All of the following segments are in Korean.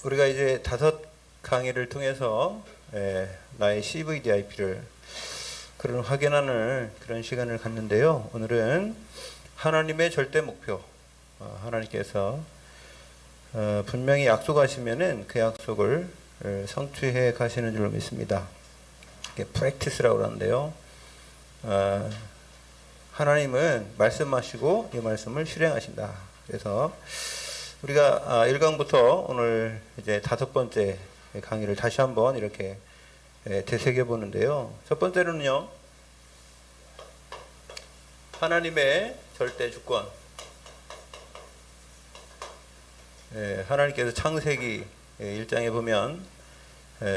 우리가 이제 5강의를 통해서 나의 CVDIP를 그런 확인하는 그런 시간을 갖는데요. 오늘은 하나님의 절대 목표, 하나님께서 분명히 약속하시면은 그 약속을 성취해 가시는 줄로 믿습니다. 이게 프랙티스라고 하는데요. 하나님은 말씀하시고 이 말씀을 실행하신다. 그래서 우리가 1강부터 오늘 이제 5번째 강의를 다시 한번 이렇게 되새겨 보는데요. 첫 번째로는요, 하나님의 절대 주권. 하나님께서 창세기 1장에 보면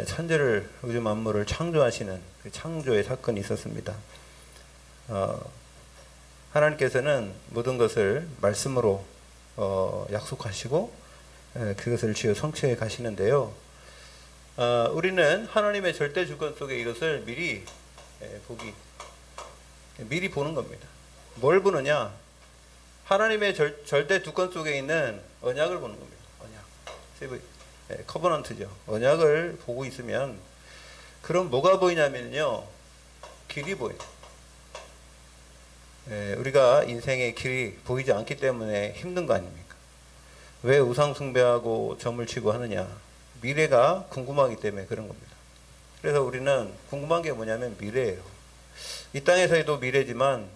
천지를, 우주 만물을 창조하시는 그 창조의 사건이 있었습니다. 하나님께서는 모든 것을 말씀으로 약속하시고 그것을 지어 성취해 가시는데요. 우리는 하나님의 절대 주권 속에 이것을 미리 미리 보는 겁니다. 뭘 보느냐? 하나님의 절대 주권 속에 있는 언약을 보는 겁니다. 언약, 커버넌트죠. 언약을 보고 있으면 그럼 뭐가 보이냐면요, 길이 보여요. 우리가 인생의 길이 보이지 않기 때문에 힘든 거 아닙니까? 왜 우상 숭배하고 점을 치고 하느냐? 미래가 궁금하기 때문에 그런 겁니다. 그래서 우리는 궁금한 게 뭐냐면 미래예요. 이 땅에서도 미래지만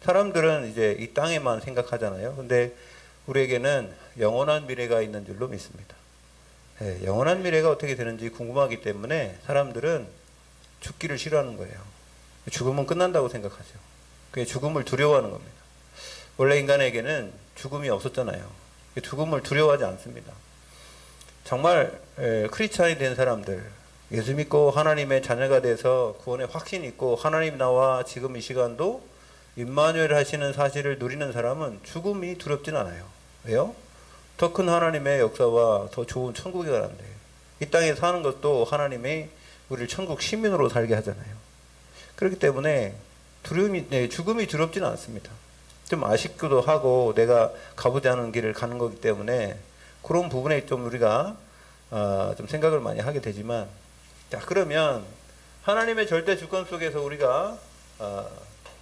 사람들은 이제 이 땅에만 생각하잖아요. 근데 우리에게는 영원한 미래가 있는 줄로 믿습니다. 영원한 미래가 어떻게 되는지 궁금하기 때문에 사람들은 죽기를 싫어하는 거예요. 죽으면 끝난다고 생각하죠. 그게 죽음을 두려워하는 겁니다. 원래 인간에게는 죽음이 없었잖아요. 죽음을 두려워하지 않습니다. 정말 크리스찬이 된 사람들, 예수 믿고 하나님의 자녀가 돼서 구원에 확신이 있고 하나님 나와 지금 이 시간도 임마누엘 하시는 사실을 누리는 사람은 죽음이 두렵진 않아요. 왜요? 더 큰 하나님의 역사와 더 좋은 천국에 가는데, 이 땅에 사는 것도 하나님이 우리를 천국 시민으로 살게 하잖아요. 그렇기 때문에 죽음이 두렵지는 않습니다. 좀 아쉽기도 하고 내가 가보지 않은 길을 가는 거기 때문에 그런 부분에 좀 우리가 좀 생각을 많이 하게 되지만, 자, 그러면 하나님의 절대 주권 속에서 우리가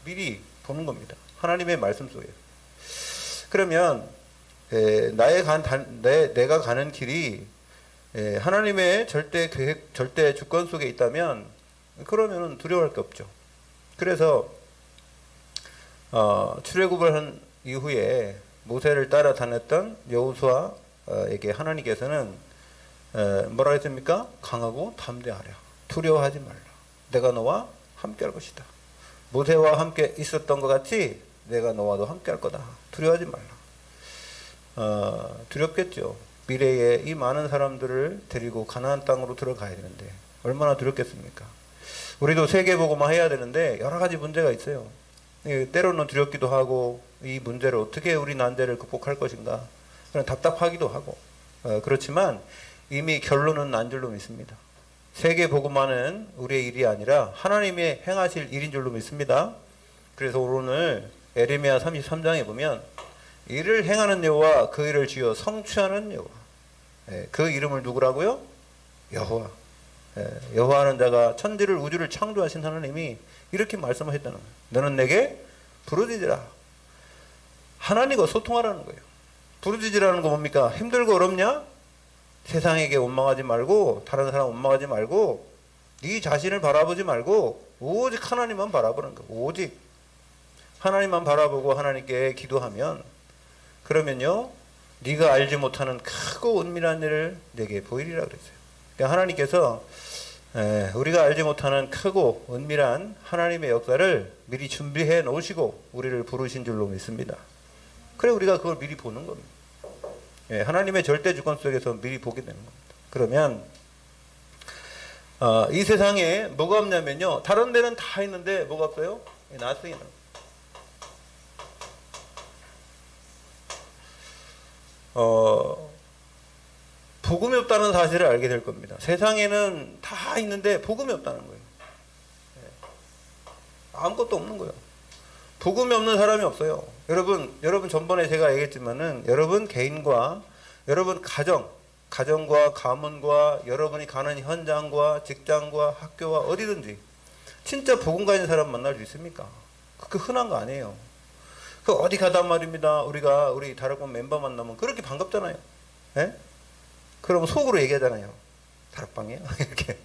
미리 보는 겁니다. 하나님의 말씀 속에. 그러면 내가 가는 길이 하나님의 절대 계획, 절대 주권 속에 있다면 그러면 두려워할 게 없죠. 그래서 출애굽을 한 이후에 모세를 따라 다녔던 여호수아에게 하나님께서는 뭐라 했습니까? 강하고 담대하라. 두려워하지 말라. 내가 너와 함께 할 것이다. 모세와 함께 있었던 것 같이 내가 너와도 함께 할 거다. 두려워하지 말라. 두렵겠죠. 미래에 이 많은 사람들을 데리고 가나안 땅으로 들어가야 되는데 얼마나 두렵겠습니까? 우리도 세계복음화 해야 되는데 여러 가지 문제가 있어요. 때로는 두렵기도 하고, 이 문제를 어떻게 우리 난제를 극복할 것인가, 그런 답답하기도 하고, 그렇지만 이미 결론은 난 줄로 믿습니다. 세계복음화는 우리의 일이 아니라 하나님의 행하실 일인 줄로 믿습니다. 그래서 오늘 에레미야 33장에 보면 이를 행하는 여호와, 그 일을 지어 성취하는 여호와, 그 이름을 누구라고요? 여호와. 여호와하는 자가 천지를 우주를 창조하신 하나님이 이렇게 말씀하셨다는 거예요. 너는 내게 부르짖으라. 하나님과 소통하라는 거예요. 부르짖으라는 거 뭡니까? 힘들고 어렵냐? 세상에게 원망하지 말고, 다른 사람 원망하지 말고, 네 자신을 바라보지 말고 오직 하나님만 바라보는 거예요. 오직 하나님만 바라보고 하나님께 기도하면, 그러면요, 네가 알지 못하는 크고 은밀한 일을 내게 보이리라 그랬어요. 그러니까 하나님께서 우리가 알지 못하는 크고 은밀한 하나님의 역사를 미리 준비해 놓으시고 우리를 부르신 줄로 믿습니다. 그래 우리가 그걸 미리 보는 겁니다. 하나님의 절대 주권 속에서 미리 보게 되는 겁니다. 그러면 이 세상에 뭐가 없냐면요, 다른 데는 다 있는데 뭐가 없어요? 나스에 있는 복음이 없다는 사실을 알게 될 겁니다. 세상에는 다 있는데 복음이 없다는 거예요. 아무것도 없는 거예요. 복음이 없는 사람이 없어요. 여러분 전번에 제가 얘기했지만은 여러분 개인과 여러분 가정, 가정과 가문과 여러분이 가는 현장과 직장과 학교와 어디든지 진짜 복음 가진 사람 만날 수 있습니까? 그 흔한 거 아니에요. 그 어디 가단 말입니다. 우리 다락방 멤버 만나면 그렇게 반갑잖아요. 예? 그럼 속으로 얘기하잖아요. 다락방이에요? 이렇게.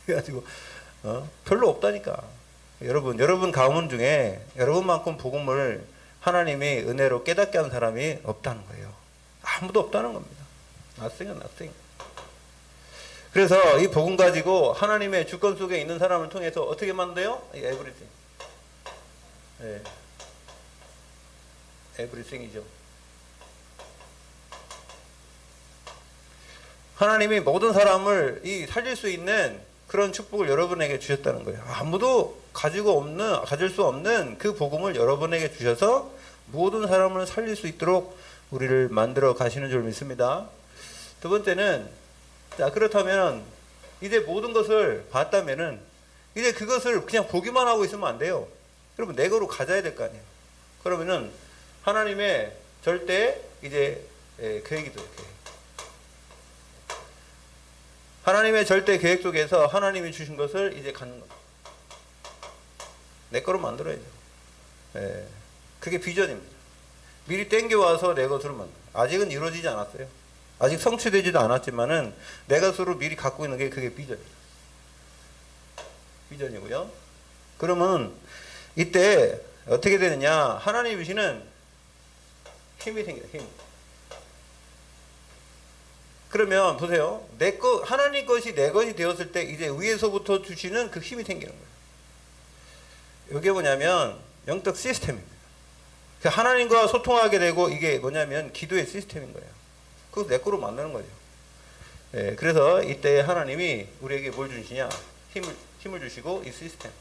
그래가지고, 별로 없다니까. 여러분 가문 중에 여러분만큼 복음을 하나님이 은혜로 깨닫게 한 사람이 없다는 거예요. 아무도 없다는 겁니다. nothing. 그래서 이 복음 가지고 하나님의 주권 속에 있는 사람을 통해서 어떻게 만들어요? everything. 네. everything이죠. 하나님이 모든 사람을 살릴 수 있는 그런 축복을 여러분에게 주셨다는 거예요. 아무도 가질 수 없는 그 복음을 여러분에게 주셔서 모든 사람을 살릴 수 있도록 우리를 만들어 가시는 줄 믿습니다. 두 번째는, 자, 그렇다면 이제 모든 것을 봤다면은 이제 그것을 그냥 보기만 하고 있으면 안 돼요. 여러분, 내 거로 가져야 될 거 아니에요. 그러면은 하나님의 절대 계획이죠. 하나님의 절대 계획 속에서 하나님이 주신 것을 이제 갖는 겁니다. 내 거로 만들어야죠. 예, 그게 비전입니다. 미리 땡겨와서 내 것으로 만들어요. 아직은 이루어지지 않았어요. 아직 성취되지도 않았지만은 내 것으로 미리 갖고 있는 게 그게 비전입니다. 비전이고요. 그러면 이때 어떻게 되느냐? 하나님이 주시는 힘이 생겨요. 힘. 그러면 보세요. 하나님 것이 내 것이 되었을 때 이제 위에서부터 주시는 그 힘이 생기는 거예요. 이게 뭐냐면 영적 시스템입니다. 하나님과 소통하게 되고 이게 뭐냐면 기도의 시스템인 거예요. 그거 내 거로 만드는 거죠. 예, 그래서 이때 하나님이 우리에게 뭘 주시냐? 힘을 주시고 이 시스템.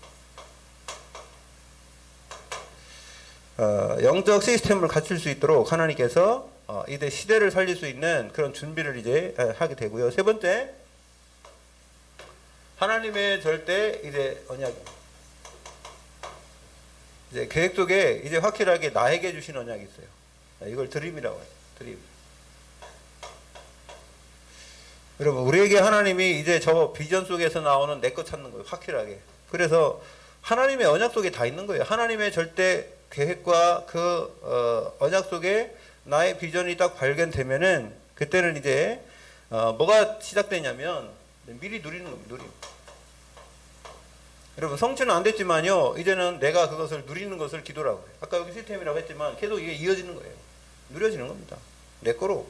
영적 시스템을 갖출 수 있도록 하나님께서 이제 시대를 살릴 수 있는 그런 준비를 이제 하게 되고요. 세 번째, 하나님의 절대 언약. 이제 계획 속에 이제 확실하게 나에게 주신 언약이 있어요. 이걸 드림이라고 해요. 드림. 여러분, 우리에게 하나님이 이제 저 비전 속에서 나오는 내 것 찾는 거예요. 확실하게. 그래서 하나님의 언약 속에 다 있는 거예요. 하나님의 절대 계획과 그 언약 속에 나의 비전이 딱 발견되면은 그때는 이제 뭐가 시작되냐면 미리 누리는 겁니다. 누림. 여러분, 성취는 안 됐지만요, 이제는 내가 그것을 누리는 것을 기도라고 해요. 아까 여기 시스템이라고 했지만 계속 이게 이어지는 거예요. 누려지는 겁니다. 내 거로.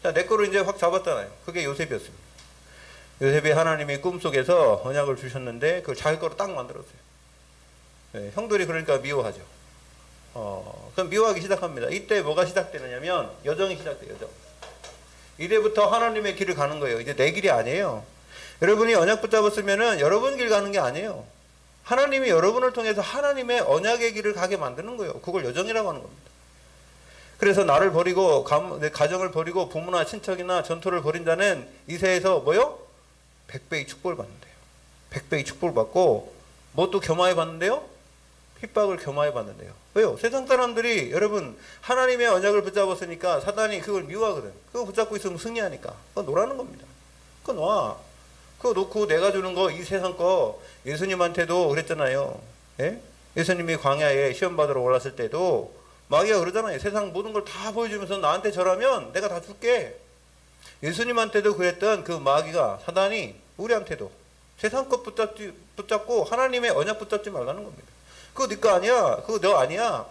자, 내 거로 이제 확 잡았잖아요. 그게 요셉이었습니다. 요셉이 하나님이 꿈속에서 언약을 주셨는데 그걸 자기 거로 딱 만들었어요. 네, 형들이 그러니까 미워하죠. 그럼 미워하기 시작합니다. 이때 뭐가 시작되느냐면 여정이 시작돼요. 여정. 이때부터 하나님의 길을 가는 거예요. 이제 내 길이 아니에요. 여러분이 언약 붙잡았으면은 여러분 길 가는 게 아니에요. 하나님이 여러분을 통해서 하나님의 언약의 길을 가게 만드는 거예요. 그걸 여정이라고 하는 겁니다. 그래서 나를 버리고 내 가정을 버리고 부모나 친척이나 전토를 벌인 자는 이 세에서 뭐요? 100배의 축복을 받는데요. 100배의 축복을 받고 뭐 또 겸하여 받는데요? 핍박을 겸하여 받는데요. 왜요? 세상 사람들이 여러분 하나님의 언약을 붙잡았으니까 사단이 그걸 미워하거든. 그거 붙잡고 있으면 승리하니까. 그거 놓으라는 겁니다. 그거 놔. 그거 놓고 내가 주는 거, 이 세상 거, 예수님한테도 그랬잖아요. 예? 예수님이 광야에 시험 받으러 올랐을 때도 마귀가 그러잖아요. 세상 모든 걸 다 보여주면서 나한테 절하면 내가 다 줄게. 예수님한테도 그랬던 그 마귀가, 사단이 우리한테도 세상 것 붙잡고 하나님의 언약 붙잡지 말라는 겁니다. 그거 네 거 아니야. 그거 너 아니야.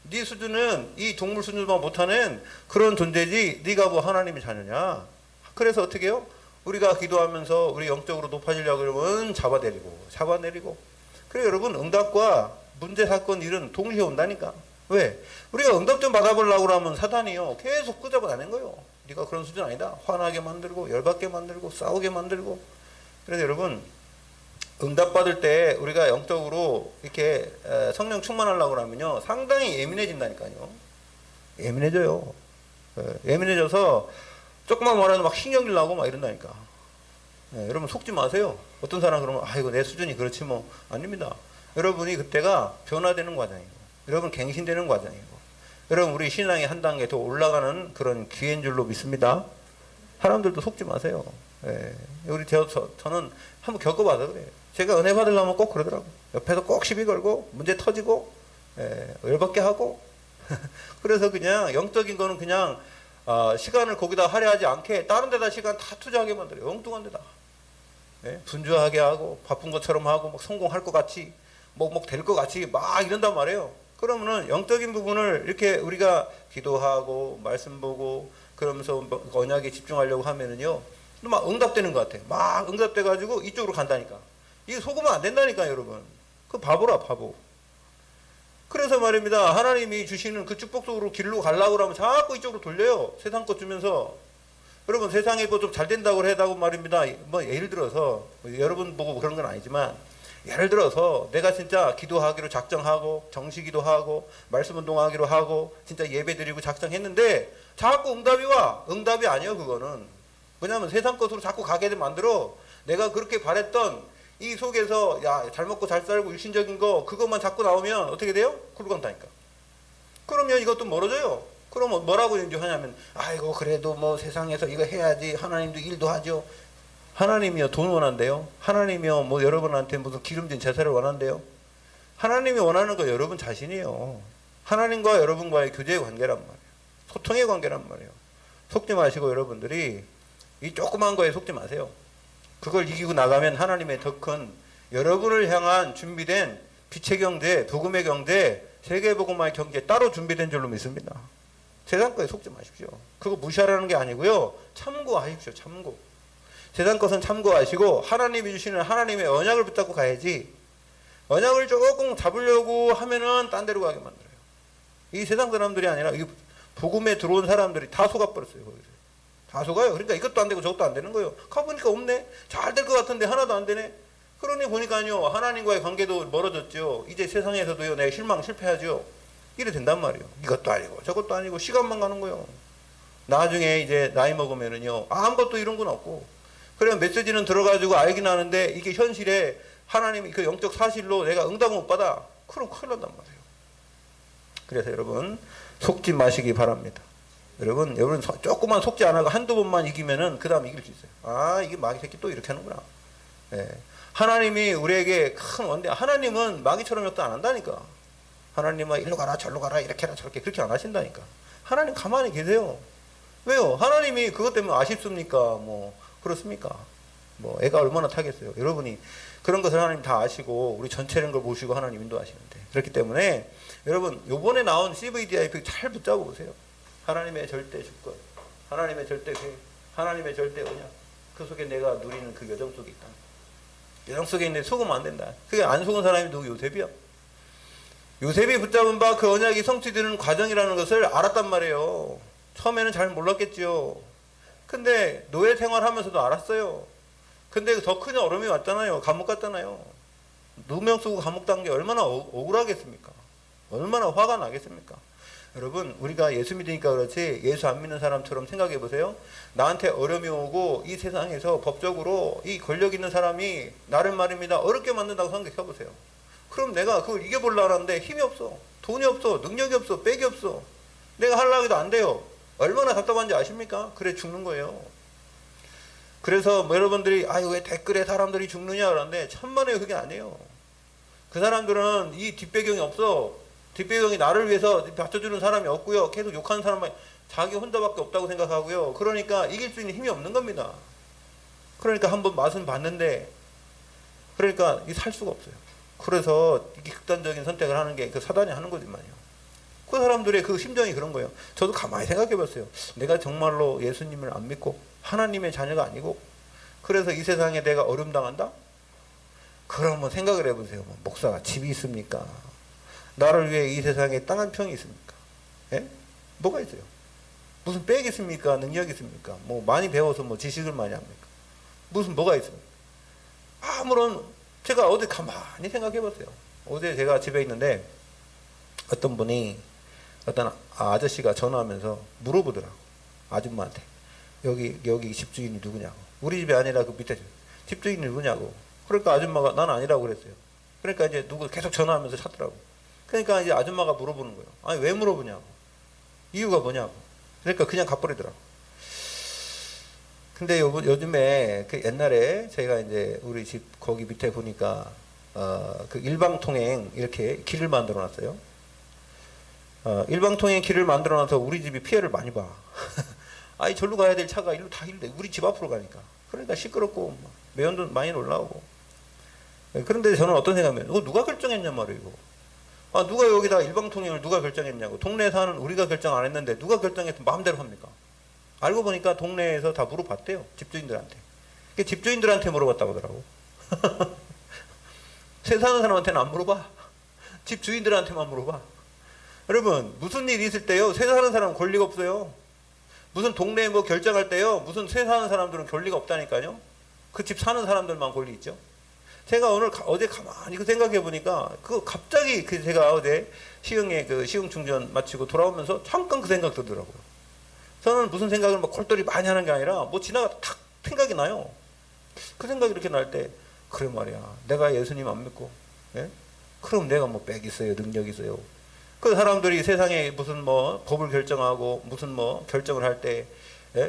네 수준은 이 동물 수준만 못하는 그런 존재지. 네가 뭐 하나님의 자녀냐. 그래서 어떻게 해요? 우리가 기도하면서 우리 영적으로 높아지려고 그러면 잡아내리고. 그래 여러분, 응답과 문제 사건 일은 동시에 온다니까. 왜? 우리가 응답 좀 받아보려고 하면 사단이요 계속 끄잡아내는 거예요. 네가 그런 수준 아니다. 화나게 만들고 열받게 만들고 싸우게 만들고. 그래서 여러분, 응답 받을 때 우리가 영적으로 이렇게 성령 충만하려고 하면요 상당히 예민해진다니까요. 예민해져요. 예민해져서 조금만 말해도 막 신경질 나고 막 이런다니까. 여러분 속지 마세요. 어떤 사람 그러면 이거 내 수준이 그렇지 뭐. 아닙니다. 여러분이 그때가 변화되는 과정이고, 여러분 갱신되는 과정이고, 여러분 우리 신앙이 한 단계 더 올라가는 그런 기회인 줄로 믿습니다. 사람들도 속지 마세요. 예. 우리 저는 한번 겪어봐서 그래요. 제가 은혜 받으려면 꼭 그러더라고요. 옆에서 꼭 시비 걸고 문제 터지고 열받게 하고 그래서 그냥 영적인 거는 그냥 시간을 거기다 할애하지 않게 다른 데다 시간 다 투자하게 만들어요. 엉뚱한 데다. 예? 분주하게 하고 바쁜 것처럼 하고 막 성공할 것 같이 뭐 될 것 같이 막 이런단 말이에요. 그러면은 영적인 부분을 이렇게 우리가 기도하고 말씀 보고 그러면서 언약에 집중하려고 하면은요 막 응답되는 것 같아. 막 응답돼 가지고 이쪽으로 간다니까. 이게 속으면 안 된다니까 여러분. 그 바보라 바보. 그래서 말입니다. 하나님이 주시는 그 축복 속으로 길로 가려고 하면 자꾸 이쪽으로 돌려요. 세상 것 주면서. 여러분 세상에 뭐 좀 잘 된다고 해다고 말입니다. 뭐 예를 들어서 뭐 여러분 보고 그런 건 아니지만 예를 들어서 내가 진짜 기도하기로 작정하고 정시기도 하고 말씀 운동하기로 하고 진짜 예배 드리고 작정했는데 자꾸 응답이 와. 응답이 아니에요 그거는. 왜냐하면 세상 것으로 자꾸 가게 만들어. 내가 그렇게 바랬던 이 속에서 야 잘 먹고 잘 살고 일신적인 거 그것만 자꾸 나오면 어떻게 돼요? 굴러간다니까. 그러면 이것도 멀어져요. 그럼 뭐라고 이제 하냐면 아이고 그래도 뭐 세상에서 이거 해야지 하나님도 일도 하죠. 하나님이요 돈 원한대요. 하나님이요 뭐 여러분한테 무슨 기름진 제사를 원한대요. 하나님이 원하는 거 여러분 자신이에요. 하나님과 여러분과의 교제의 관계란 말이에요. 소통의 관계란 말이에요. 속지 마시고 여러분들이 이 조그만 거에 속지 마세요. 그걸 이기고 나가면 하나님의 더 큰 여러분을 향한 준비된 빛의 경제, 복음의 경제, 세계복음화의 경제 따로 준비된 줄로 믿습니다. 세상 거에 속지 마십시오. 그거 무시하라는 게 아니고요. 참고하십시오. 참고. 세상 것은 참고하시고 하나님이 주시는 하나님의 언약을 붙잡고 가야지 언약을 조금 잡으려고 하면은 딴 데로 가게 만들어요. 이 세상 사람들이 아니라 이 복음에 들어온 사람들이 다 속아버렸어요. 거기서. 다 속아요. 그러니까 이것도 안 되고 저것도 안 되는 거예요. 가보니까 없네. 잘 될 것 같은데 하나도 안 되네. 그러니 보니까요. 하나님과의 관계도 멀어졌죠. 이제 세상에서도요. 내가 실패하죠. 이래 된단 말이에요. 이것도 아니고 저것도 아니고 시간만 가는 거예요. 나중에 이제 나이 먹으면은요. 아무것도 이런 건 없고 그래 메시지는 들어가지고 알긴 하는데 이게 현실에 하나님이 그 영적 사실로 내가 응답을 못 받아. 그럼 큰일 난단 말이에요. 그래서 여러분 속지 마시기 바랍니다. 여러분 조금만 속지 않아가 한두 번만 이기면은 그 다음 이길 수 있어요. 아 이게 마귀 새끼 또 이렇게 하는구나. 예. 하나님이 우리에게 큰 원대. 하나님은 마귀처럼 역도 안 한다니까. 하나님은 일로 가라 절로 가라 이렇게 해라 저렇게 그렇게 안 하신다니까. 하나님 가만히 계세요. 왜요? 하나님이 그것 때문에 아쉽습니까? 뭐 그렇습니까? 뭐 애가 얼마나 타겠어요. 여러분이 그런 것을 하나님 다 아시고 우리 전체를 걸 보시고 하나님 인도하시는데 그렇기 때문에 여러분 요번에 나온 CVDIP 잘 붙잡아 보세요. 하나님의 절대 주권, 하나님의 절대 계획, 하나님의 절대 언약 그 속에 내가 누리는 그 여정 속에 있다. 여정 속에 있는데 속으면 안 된다. 그게 안 속은 사람이 누구? 요셉이야. 요셉이 붙잡은 바 그 언약이 성취되는 과정이라는 것을 알았단 말이에요. 처음에는 잘 몰랐겠지요. 근데 노예 생활하면서도 알았어요. 근데 더 큰 어려움이 왔잖아요. 감옥 갔잖아요. 누명 쓰고 감옥 간 게 얼마나 억울하겠습니까? 얼마나 화가 나겠습니까? 여러분 우리가 예수 믿으니까 그렇지 예수 안 믿는 사람처럼 생각해 보세요. 나한테 어려움이 오고 이 세상에서 법적으로 이 권력 있는 사람이 나를 말입니다 어렵게 만든다고 생각해 보세요. 그럼 내가 그걸 이겨보려고 하는데 힘이 없어. 돈이 없어. 능력이 없어. 백이 없어. 내가 하려고 해도 안 돼요. 얼마나 답답한지 아십니까? 그래 죽는 거예요. 그래서 뭐 여러분들이 아유 왜 댓글에 사람들이 죽느냐 그러는데 천만에 그게 아니에요. 그 사람들은 이 뒷배경이 없어. 뒷배경이 나를 위해서 받쳐주는 사람이 없고요. 계속 욕하는 사람만 자기 혼자밖에 없다고 생각하고요. 그러니까 이길 수 있는 힘이 없는 겁니다. 그러니까 한번 맛은 봤는데 그러니까 이 살 수가 없어요. 그래서 이게 극단적인 선택을 하는 게 그 사단이 하는 거지만요. 그 사람들의 그 심정이 그런 거예요. 저도 가만히 생각해 봤어요. 내가 정말로 예수님을 안 믿고 하나님의 자녀가 아니고 그래서 이 세상에 내가 어려움 당한다? 그러면 생각을 해보세요. 목사가 집이 있습니까? 나를 위해 이 세상에 땅 한 평이 있습니까? 예? 뭐가 있어요? 무슨 백이 있습니까? 능력이 있습니까? 뭐 많이 배워서 뭐 지식을 많이 합니까? 무슨 뭐가 있습니까? 아무런 제가 어디 가만히 생각해 봤어요. 어제 제가 집에 있는데 어떤 분이 어떤 아저씨가 전화하면서 물어보더라고. 아줌마한테 여기 집주인이 누구냐고. 우리 집이 아니라 그 밑에 집주인이 누구냐고. 그러니까 아줌마가 난 아니라고 그랬어요. 그러니까 이제 누구 계속 전화하면서 찾더라고. 그러니까 이제 아줌마가 물어보는 거예요. 아니 왜 물어보냐고. 이유가 뭐냐고. 그러니까 그냥 가버리더라고. 근데 요즘에 그 옛날에 제가 이제 우리 집 거기 밑에 보니까 그 일방통행 이렇게 길을 만들어 놨어요. 일방통행 길을 만들어 놔서 우리 집이 피해를 많이 봐. 아니 절로 가야 될 차가 일로 다 일로 우리 집 앞으로 가니까. 그러니까 시끄럽고 매연도 많이 올라오고. 그런데 저는 어떤 생각이면 누가 결정했냐 말이에요 이거. 누가 여기다 일방통행을 누가 결정했냐고. 동네에 사는 우리가 결정 안 했는데 누가 결정해서 마음대로 합니까? 알고 보니까 동네에서 다 물어봤대요. 집주인들한테. 집주인들한테 물어봤다고 하더라고. 새 사는 사람한테는 안 물어봐. 집주인들한테만 물어봐. 여러분 무슨 일이 있을 때요 새 사는 사람은 권리가 없어요. 무슨 동네에 뭐 결정할 때요 무슨 새 사는 사람들은 권리가 없다니까요. 그 집 사는 사람들만 권리 있죠. 제가 어제 가만히 그 생각해 보니까 갑자기 제가 어제 시흥에 그 시흥 충전 마치고 돌아오면서 잠깐 그 생각 들더라고요. 저는 무슨 생각을 막 골똘히 많이 하는 게 아니라 뭐 지나가다 탁 생각이 나요. 그 생각이 이렇게 날 때 그래 말이야. 내가 예수님 안 믿고 그럼 내가 뭐 빽 있어요, 능력 있어요. 그 사람들이 세상에 무슨 뭐 법을 결정하고 무슨 뭐 결정을 할 때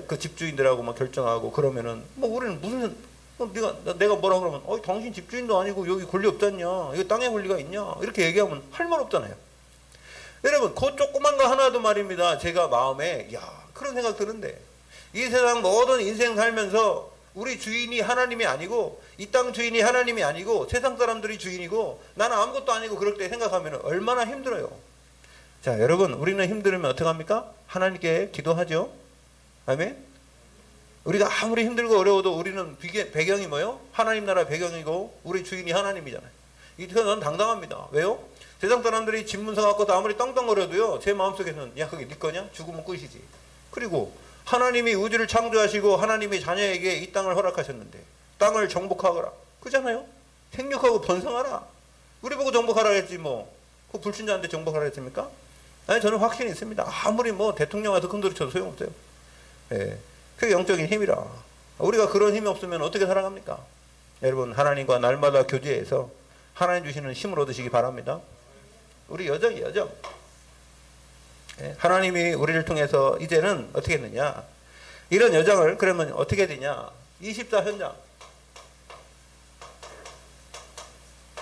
그 집주인들하고 막 결정하고 그러면은 뭐 우리는 무슨 내가 뭐라 그러면 당신 집주인도 아니고 여기 권리 없잖냐, 이거 땅에 권리가 있냐 이렇게 얘기하면 할 말 없잖아요. 여러분 그 조그만 거 하나도 말입니다. 제가 마음에 그런 생각 드는데 이 세상 모든 인생 살면서 우리 주인이 하나님이 아니고 이 땅 주인이 하나님이 아니고 세상 사람들이 주인이고 나는 아무것도 아니고 그럴 때 생각하면 얼마나 힘들어요. 자 여러분 우리는 힘들으면 어떻게 합니까? 하나님께 기도하죠. 아멘. 우리가 아무리 힘들고 어려워도 우리는 배경이 뭐예요? 하나님 나라 배경이고 우리 주인이 하나님이잖아요. 이건 당당합니다. 왜요? 세상 사람들이 집문서 갖고도 아무리 떵떵거려도요 제 마음속에는 그게 네 거냐? 죽으면 끝이지. 그리고 하나님이 우주를 창조하시고 하나님이 자녀에게 이 땅을 허락하셨는데 땅을 정복하거라 그잖아요. 생육하고 번성하라. 우리 보고 정복하라 했지 뭐 그 불신자한테 정복하라 했습니까? 아니 저는 확신이 있습니다. 아무리 뭐 대통령 와서 큰소리 쳐도 소용없어요. 그게 영적인 힘이라. 우리가 그런 힘이 없으면 어떻게 살아갑니까? 여러분 하나님과 날마다 교제해서 하나님 주시는 힘을 얻으시기 바랍니다. 우리 여정이 여정. 하나님이 우리를 통해서 이제는 어떻게 했느냐 이런 여정을 그러면 어떻게 되냐 24 현장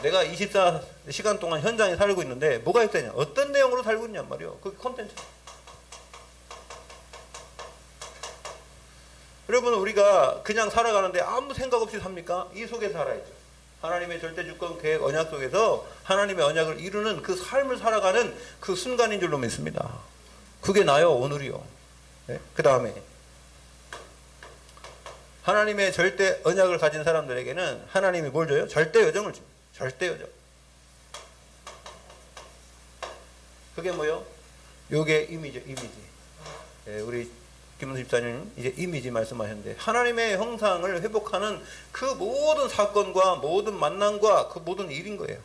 내가 24시간 동안 현장에 살고 있는데 뭐가 있다냐 어떤 내용으로 살고 있냔 말이요. 그게 콘텐츠. 여러분 우리가 그냥 살아가는데 아무 생각 없이 삽니까? 이 속에 살아야죠. 하나님의 절대주권 계획 언약 속에서 하나님의 언약을 이루는 그 삶을 살아가는 그 순간인 줄로 믿습니다. 그게 나요 오늘이요. 그 다음에 하나님의 절대 언약을 가진 사람들에게는 하나님이 뭘 줘요? 절대 여정을 줍니다. 절대 여정. 그게 뭐요? 요게 이미지. 우리 김문수 집사님 이제 이미지 말씀하셨는데 하나님의 형상을 회복하는 그 모든 사건과 모든 만남과 그 모든 일인 거예요.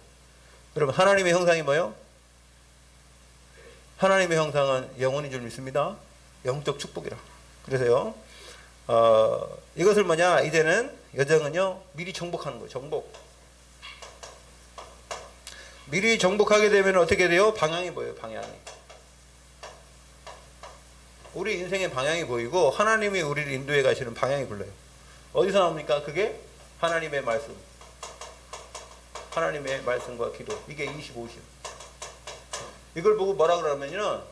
여러분 하나님의 형상이 뭐예요? 하나님의 형상은 영혼인 줄 믿습니다. 영적 축복이라. 그래서요 이것을 뭐냐 이제는 여정은요 미리 정복하는 거예요. 정복. 미리 정복하게 되면 어떻게 돼요? 방향이 보여요. 방향이. 우리 인생의 방향이 보이고 하나님이 우리를 인도해 가시는 방향이 불러요. 어디서 나옵니까? 그게 하나님의 말씀. 하나님의 말씀과 기도. 이게 25심. 이걸 보고 뭐라 그러면요.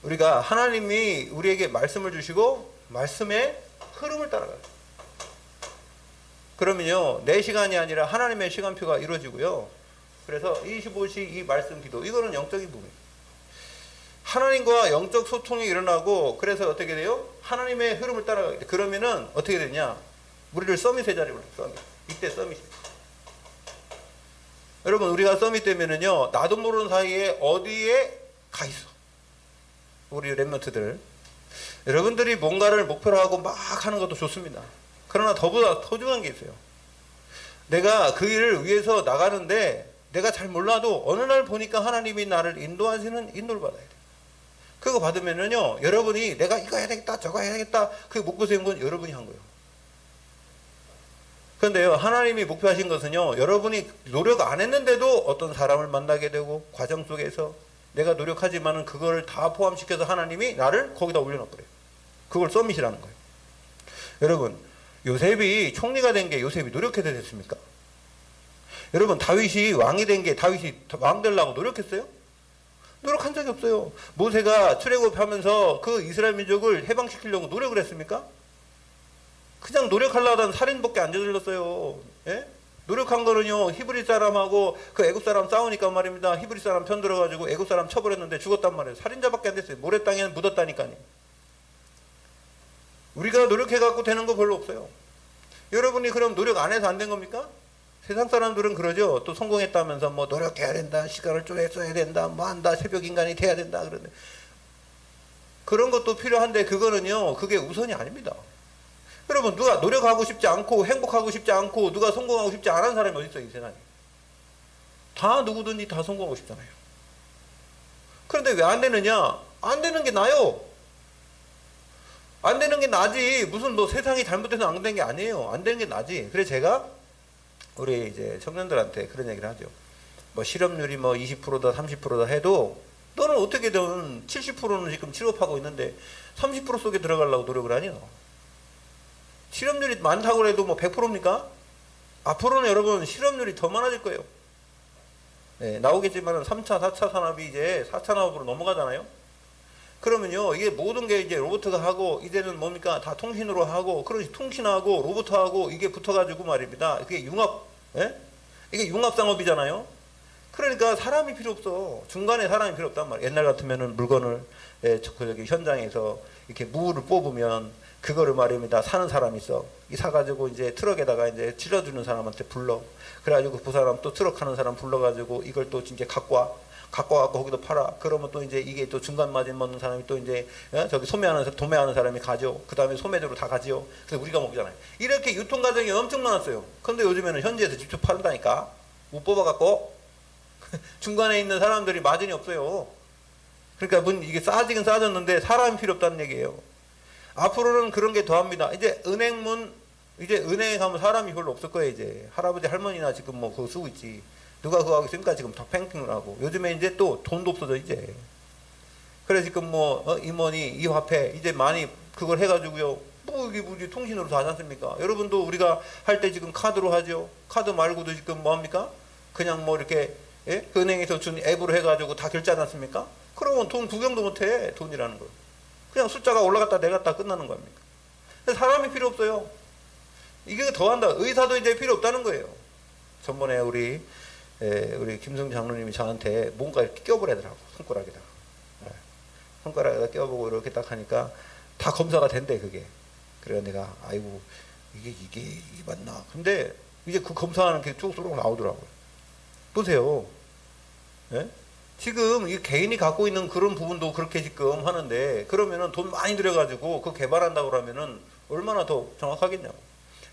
우리가 하나님이 우리에게 말씀을 주시고 말씀의 흐름을 따라가요. 그러면요. 내 시간이 아니라 하나님의 시간표가 이루어지고요. 그래서 25시 이 말씀 기도. 이거는 영적인 부분이에요. 하나님과 영적 소통이 일어나고 그래서 어떻게 돼요? 하나님의 흐름을 따라가게 돼. 그러면은 어떻게 되냐? 우리를 서밋의 자리로 서밋. 이때 서밋이. 여러분 우리가 서밋 되면은요 나도 모르는 사이에 어디에 가 있어. 우리 랩런트들. 여러분들이 뭔가를 목표로 하고 막 하는 것도 좋습니다. 그러나 더보다 더 중요한 게 있어요. 내가 그 일을 위해서 나가는데 내가 잘 몰라도 어느 날 보니까 하나님이 나를 인도하시는 인도를 받아야 돼. 그거 받으면은요, 여러분이 내가 이거 해야 되겠다, 저거 해야 되겠다, 그 목표 세운 건 여러분이 한 거예요. 그런데요, 하나님이 목표하신 것은요, 여러분이 노력 안 했는데도 어떤 사람을 만나게 되고, 과정 속에서 내가 노력하지만은 그걸 다 포함시켜서 하나님이 나를 거기다 올려놔버려요. 그걸 서밋이라는 거예요. 여러분, 요셉이 총리가 된 게 요셉이 노력해서 됐습니까? 여러분, 다윗이 왕이 된 게 다윗이 왕 되려고 노력했어요? 노력한 적이 없어요. 모세가 출애굽하면서 그 이스라엘 민족을 해방시키려고 노력을 했습니까? 그냥 노력하려고 하던 살인밖에 안 저질렀어요. 예? 노력한 거는요, 히브리 사람하고 그 애굽 사람 싸우니까 말입니다. 히브리 사람 편 들어가지고 애굽 사람 쳐버렸는데 죽었단 말이에요. 살인자밖에 안 됐어요. 모래 땅에는 묻었다니까요. 우리가 노력해갖고 되는 거 별로 없어요. 여러분이 그럼 노력 안 해서 안 된 겁니까? 세상 사람들은 그러죠. 또 성공했다면서 뭐 노력해야 된다, 시간을 좀 써야 된다, 뭐 한다, 새벽 인간이 돼야 된다 그러는데, 그런 것도 필요한데 그거는요, 그게 우선이 아닙니다. 여러분, 누가 노력하고 싶지 않고 행복하고 싶지 않고 누가 성공하고 싶지 않은 사람이 어디 있어요, 이 세상에? 다 누구든지 다 성공하고 싶잖아요. 그런데 왜 안 되느냐? 안 되는 게 나요. 안 되는 게 나지. 무슨 뭐 세상이 잘못돼서 안 되는 게 아니에요. 안 되는 게 나지. 그래서 제가 우리 이제 청년들한테 그런 얘기를 하죠. 뭐 실업률이 뭐 20%다 30%다 해도 너는 어떻게든 70%는 지금 취업하고 있는데 30% 속에 들어가려고 노력을 하냐? 실업률이 많다고 해도 뭐 100%입니까? 앞으로는 여러분 실업률이 더 많아질 거예요. 네, 나오겠지만 3차, 4차 산업이 이제 4차 산업으로 넘어가잖아요. 그러면요, 이게 모든 게 이제 로봇가 하고, 이제는 뭡니까? 다 통신으로 하고, 그런 통신하고, 로봇하고, 이게 붙어가지고 말입니다. 그게 융합, 예? 이게 융합상업이잖아요? 그러니까 사람이 필요 없어. 중간에 사람이 필요 없단 말이에요. 옛날 같으면은 물건을, 저기 현장에서 이렇게 무를 뽑으면, 그거를 말입니다. 사는 사람이 있어. 이 사가지고 이제 트럭에다가 이제 실어주는 사람한테 불러. 그래가지고 그 사람 또 트럭 하는 사람 불러가지고 이걸 또 이제 갖고 와. 갖고 와서 거기도 팔아. 그러면 또 이제 이게 또 중간 마진 먹는 사람이 또 이제 저기 도매하는 사람이 가죠. 그 다음에 소매대로 다 가지요. 그래서 우리가 먹잖아요. 이렇게 유통 과정이 엄청 많았어요. 그런데 요즘에는 현지에서 직접 판다니까. 못 뽑아갖고 중간에 있는 사람들이 마진이 없어요. 그러니까 이게 싸지긴 싸졌는데 사람이 필요 없다는 얘기예요. 앞으로는 그런 게 더합니다. 이제 은행에 가면 사람이 별로 없을 거예요. 이제 할아버지 할머니나 지금 뭐 그거 쓰고 있지. 누가 그거 하고 있으니까 지금 다 팽팽을 하고. 요즘에 이제 또 돈도 없어져 이제. 그래 지금 뭐 임원이 이 화폐 이제 많이 그걸 해가지고요. 뭐 이게 뭐지 통신으로 다 하지 않습니까? 여러분도 우리가 할 때 지금 카드로 하죠. 카드 말고도 지금 뭐 합니까? 그냥 뭐 이렇게 예? 그 은행에서 준 앱으로 해가지고 다 결제하지 않습니까? 그러면 돈 구경도 못해. 돈이라는 걸. 그냥 숫자가 올라갔다 내렸다 끝나는 겁니까? 사람이 필요 없어요. 이게 더한다. 의사도 이제 필요 없다는 거예요. 전번에 우리 김성 장로님이 저한테 뭔가 이렇게 껴보래더라고. 손가락에다가. 손가락에다 껴보고 이렇게 딱 하니까 다 검사가 된대, 그게. 그래서 내가, 아이고, 이게 맞나. 근데 이제 그 검사하는 게 쭉쭉 나오더라고요. 보세요. 예? 지금 이 개인이 갖고 있는 그런 부분도 그렇게 지금 하는데, 그러면은 돈 많이 들여가지고 그거 개발한다고 그러면은 얼마나 더 정확하겠냐고.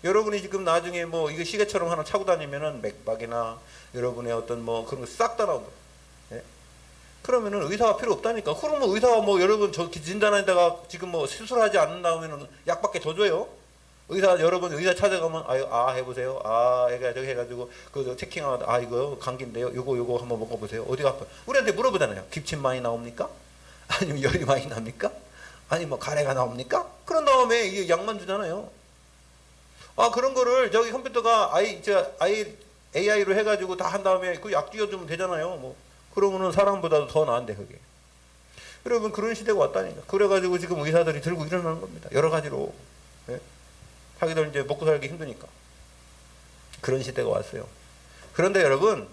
여러분이 지금 나중에 뭐 이거 시계처럼 하나 차고 다니면은 맥박이나 여러분의 어떤 뭐 그런 거 싹 다 나온다. 예? 그러면은 의사가 필요 없다니까. 그러면 의사가 뭐 여러분 저 진단에다가 지금 뭐 수술하지 않는다면은 약밖에 더 줘요? 여러분 의사 찾아가면 해보세요. 해가지고 그 체킹하고 이거 감기인데요. 요거 한번 먹어보세요. 어디가 아파? 우리한테 물어보잖아요. 기침 많이 나옵니까? 아니면 열이 많이 납니까? 아니 뭐 가래가 나옵니까? 그런 다음에 이게 약만 주잖아요. 그런 거를 저기 컴퓨터가 AI로 해가지고 다 한 다음에 그 약 띄워주면 되잖아요. 뭐 그러면은 사람보다도 더 나은데 그게. 여러분 그런 시대가 왔다니까. 그래가지고 지금 의사들이 들고 일어나는 겁니다. 여러 가지로. 예? 자기들 이제 먹고 살기 힘드니까. 그런 시대가 왔어요. 그런데 여러분,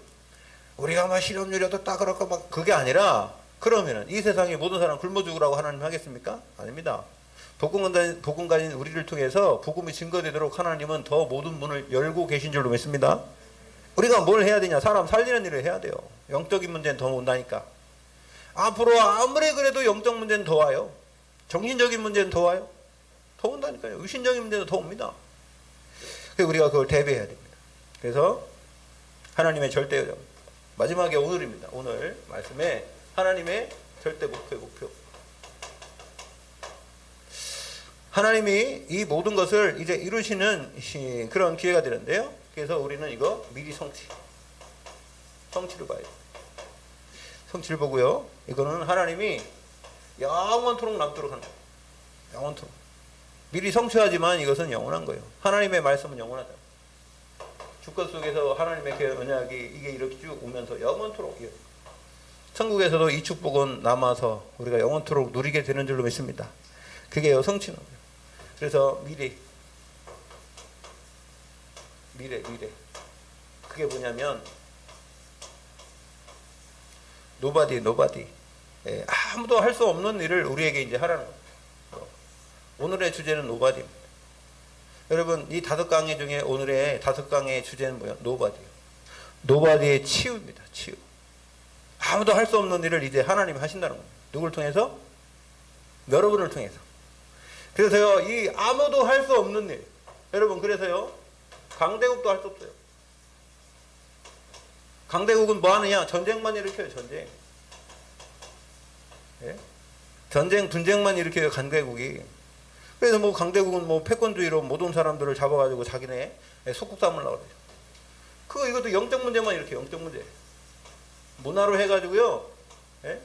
우리가 막 실업률이 어떻다 그럴까 막 그게 아니라, 그러면은 이 세상의 모든 사람 굶어 죽으라고 하나님 하겠습니까? 아닙니다. 복음 가진 우리를 통해서 복음이 증거되도록 하나님은 더 모든 문을 열고 계신 줄로 믿습니다. 우리가 뭘 해야 되냐? 사람 살리는 일을 해야 돼요. 영적인 문제는 더 온다니까. 앞으로 아무리 그래도 영적 문제는 더 와요. 정신적인 문제는 더 와요. 더 온다니까요. 의신적인 문제도 더 옵니다. 그래서 우리가 그걸 대비해야 됩니다. 그래서 하나님의 절대 요정. 마지막에 오늘입니다. 오늘 말씀에 하나님의 절대 목표. 하나님이 이 모든 것을 이제 이루시는 그런 기회가 되는데요. 그래서 우리는 이거 미리 성취를 봐야 돼요. 성취를 보고요. 이거는 하나님이 영원토록 남도록 하는 거예요. 영원토록. 미리 성취하지만 이것은 영원한 거예요. 하나님의 말씀은 영원하다. 주권 속에서 하나님의 그 언약이 이게 이렇게 쭉 오면서 영원토록, 천국에서도 이 축복은 남아서 우리가 영원토록 누리게 되는 줄로 믿습니다. 그게 성취는 거예요. 그래서 미래. 그게 뭐냐면 nobody. 아무도 할 수 없는 일을 우리에게 이제 하라는 거예요. 오늘의 주제는 nobody입니다. 여러분, 이 5강의 중에 오늘의 5강의 주제는 뭐예요? nobody의 치유입니다. 치유. 아무도 할 수 없는 일을 이제 하나님이 하신다는 겁니다. 누굴 통해서? 여러분을 통해서. 그래서요, 이 아무도 할 수 없는 일. 여러분, 그래서요, 강대국도 할 수 없어요. 강대국은 뭐 하느냐? 전쟁만 일으켜요, 전쟁. 예? 전쟁, 분쟁만 일으켜요, 강대국이. 그래서 뭐 강대국은 뭐 패권주의로 모든 사람들을 잡아가지고 자기네 속국 삼으려고 그러죠. 이것도 영적 문제만 일으켜요, 영적 문제. 문화로 해가지고요, 예?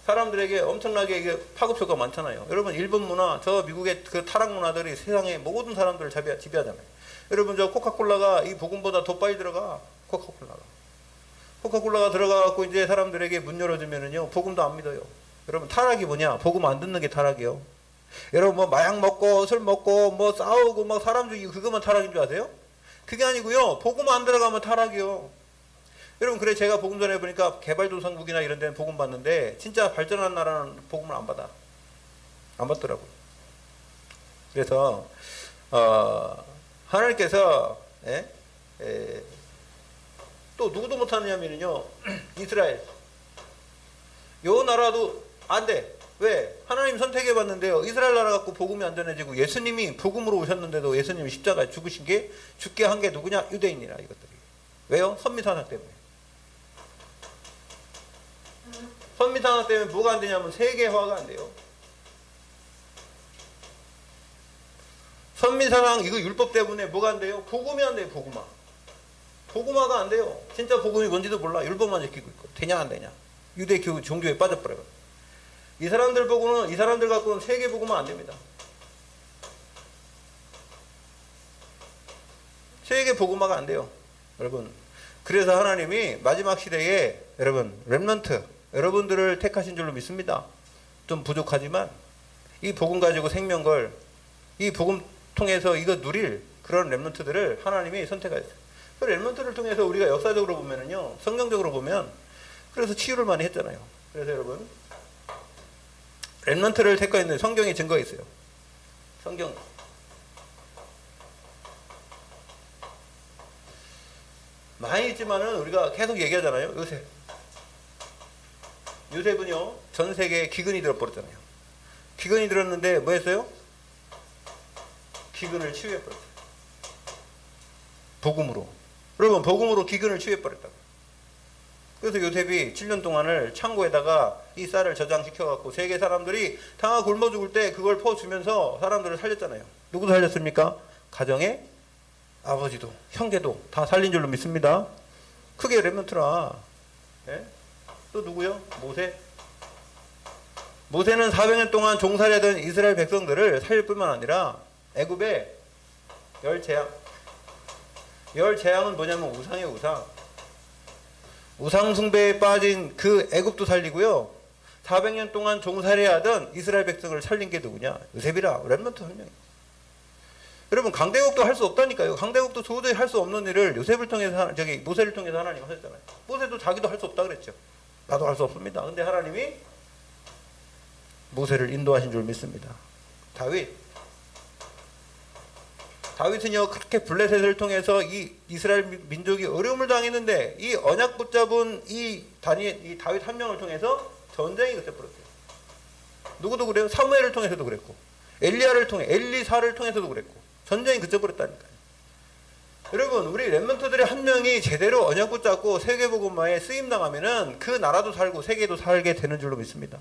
사람들에게 엄청나게 이게 파급 효과가 많잖아요. 여러분, 일본 문화, 저 미국의 그 타락 문화들이 세상의 모든 사람들을 지배하잖아요. 여러분, 저 코카콜라가 이 복음보다 더 빨리 들어가. 코카콜라가 들어가갖고 이제 사람들에게 문 열어주면은요, 복음도 안 믿어요. 여러분, 타락이 뭐냐? 복음 안 듣는 게 타락이요. 여러분, 뭐 마약 먹고 술 먹고 뭐 싸우고 막 사람 죽이고 그것만 타락인 줄 아세요? 그게 아니고요, 복음 안 들어가면 타락이요. 여러분, 그래 제가 복음 전해 보니까 개발도상국이나 이런 데는 복음 받는데 진짜 발전한 나라는 복음을 안 받더라고요. 그래서 하나님께서 또 누구도 못하느냐면요, 이스라엘 요 나라도 안 돼. 왜? 하나님 선택해 봤는데요, 이스라엘 나라 갖고 복음이 안 전해지고 예수님이 복음으로 오셨는데도 예수님이 십자가에 죽으신 게, 죽게 한 게 누구냐? 유대인이라. 이것들이 왜요? 선미산악 때문에. 선미산악 때문에 뭐가 안 되냐면 세계화가 안 돼요. 선미산악 이거 율법 때문에 뭐가 안 돼요? 복음이 안 돼요. 복음화가 안 돼요. 진짜 복음이 뭔지도 몰라. 율법만 지키고 있고. 되냐 안 되냐. 유대 교육 종교에 빠져버려요. 이 사람들 갖고는 세계 복음은 안 됩니다. 세계 복음화가 안 돼요, 여러분. 그래서 하나님이 마지막 시대에 여러분 렘넌트, 여러분들을 택하신 줄로 믿습니다. 좀 부족하지만 이 복음 가지고 생명 걸, 이 복음 통해서 이거 누릴 그런 렘넌트들을 하나님이 선택하셨어요. 그 렘넌트를 통해서 우리가 역사적으로 보면은요, 성경적으로 보면 그래서 치유를 많이 했잖아요. 그래서 여러분, 렘넌트를 택하였는데 성경에 증거가 있어요. 성경 많이 있지만은 우리가 계속 얘기하잖아요. 요셉은요, 전 세계에 기근이 들어버렸잖아요. 기근이 들었는데 뭐 했어요? 기근을 치유해버렸어요. 복음으로. 여러분, 복음으로 기근을 치유해버렸다고. 그래서 요셉이 7년 동안을 창고에다가 이 쌀을 저장시켜갖고 세계 사람들이 다 굶어 죽을 때 그걸 퍼주면서 사람들을 살렸잖아요. 누구도 살렸습니까? 가정의 아버지도 형제도 다 살린 줄로 믿습니다. 크게 렘넌트라. 예? 또 누구요? 모세는 400년 동안 종살이하던 이스라엘 백성들을 살릴 뿐만 아니라 애굽의 열 재앙은 뭐냐면 우상이에요. 우상 숭배에 빠진 그 애굽도 살리고요, 400년 동안 종살이하던 이스라엘 백성을 살린 게 누구냐? 요셉이라. 렘넌트 한 명이에요. 여러분, 강대국도 할 수 없다니까요. 강대국도 도저히 할 수 없는 일을 모세를 통해서 하나님 하셨잖아요. 모세도 자기도 할 수 없다 그랬죠. 나도 할 수 없습니다. 근데 하나님이 모세를 인도하신 줄 믿습니다. 다윗은요, 그렇게 블레셋을 통해서 이 이스라엘 민족이 어려움을 당했는데 이 언약 붙잡은 이 다윗 한 명을 통해서 전쟁이 그쳐버렸어요. 누구도 그래요? 사무엘을 통해서도 그랬고, 엘리사를 통해서도 그랬고, 전쟁이 그쳐버렸다니까요. 여러분, 우리 렘넌트들의 한 명이 제대로 언약 붙잡고 세계복음화에 쓰임당하면은 그 나라도 살고 세계도 살게 되는 줄로 믿습니다.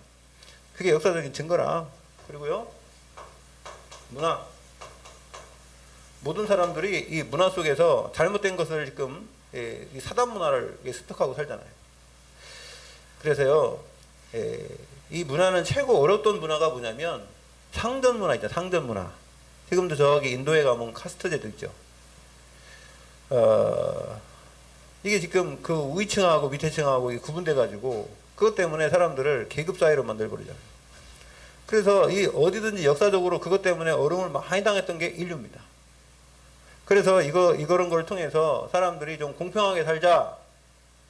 그게 역사적인 증거라. 그리고요, 모든 사람들이 이 문화 속에서 잘못된 것을 지금 이 사단 문화를 습득하고 살잖아요. 그래서요, 이 문화는 최고 어렵던 문화가 뭐냐면 상전 문화 있죠. 상전 문화. 지금도 저기 인도에 가면 카스트제도 있죠. 이게 지금 그 위층하고 밑에층하고 구분돼 가지고 그것 때문에 사람들을 계급 사회로 만들어버리잖아요. 그래서 이 어디든지 역사적으로 그것 때문에 어려움을 많이 당했던 게 인류입니다. 그래서 이런 걸 통해서 사람들이 좀 공평하게 살자.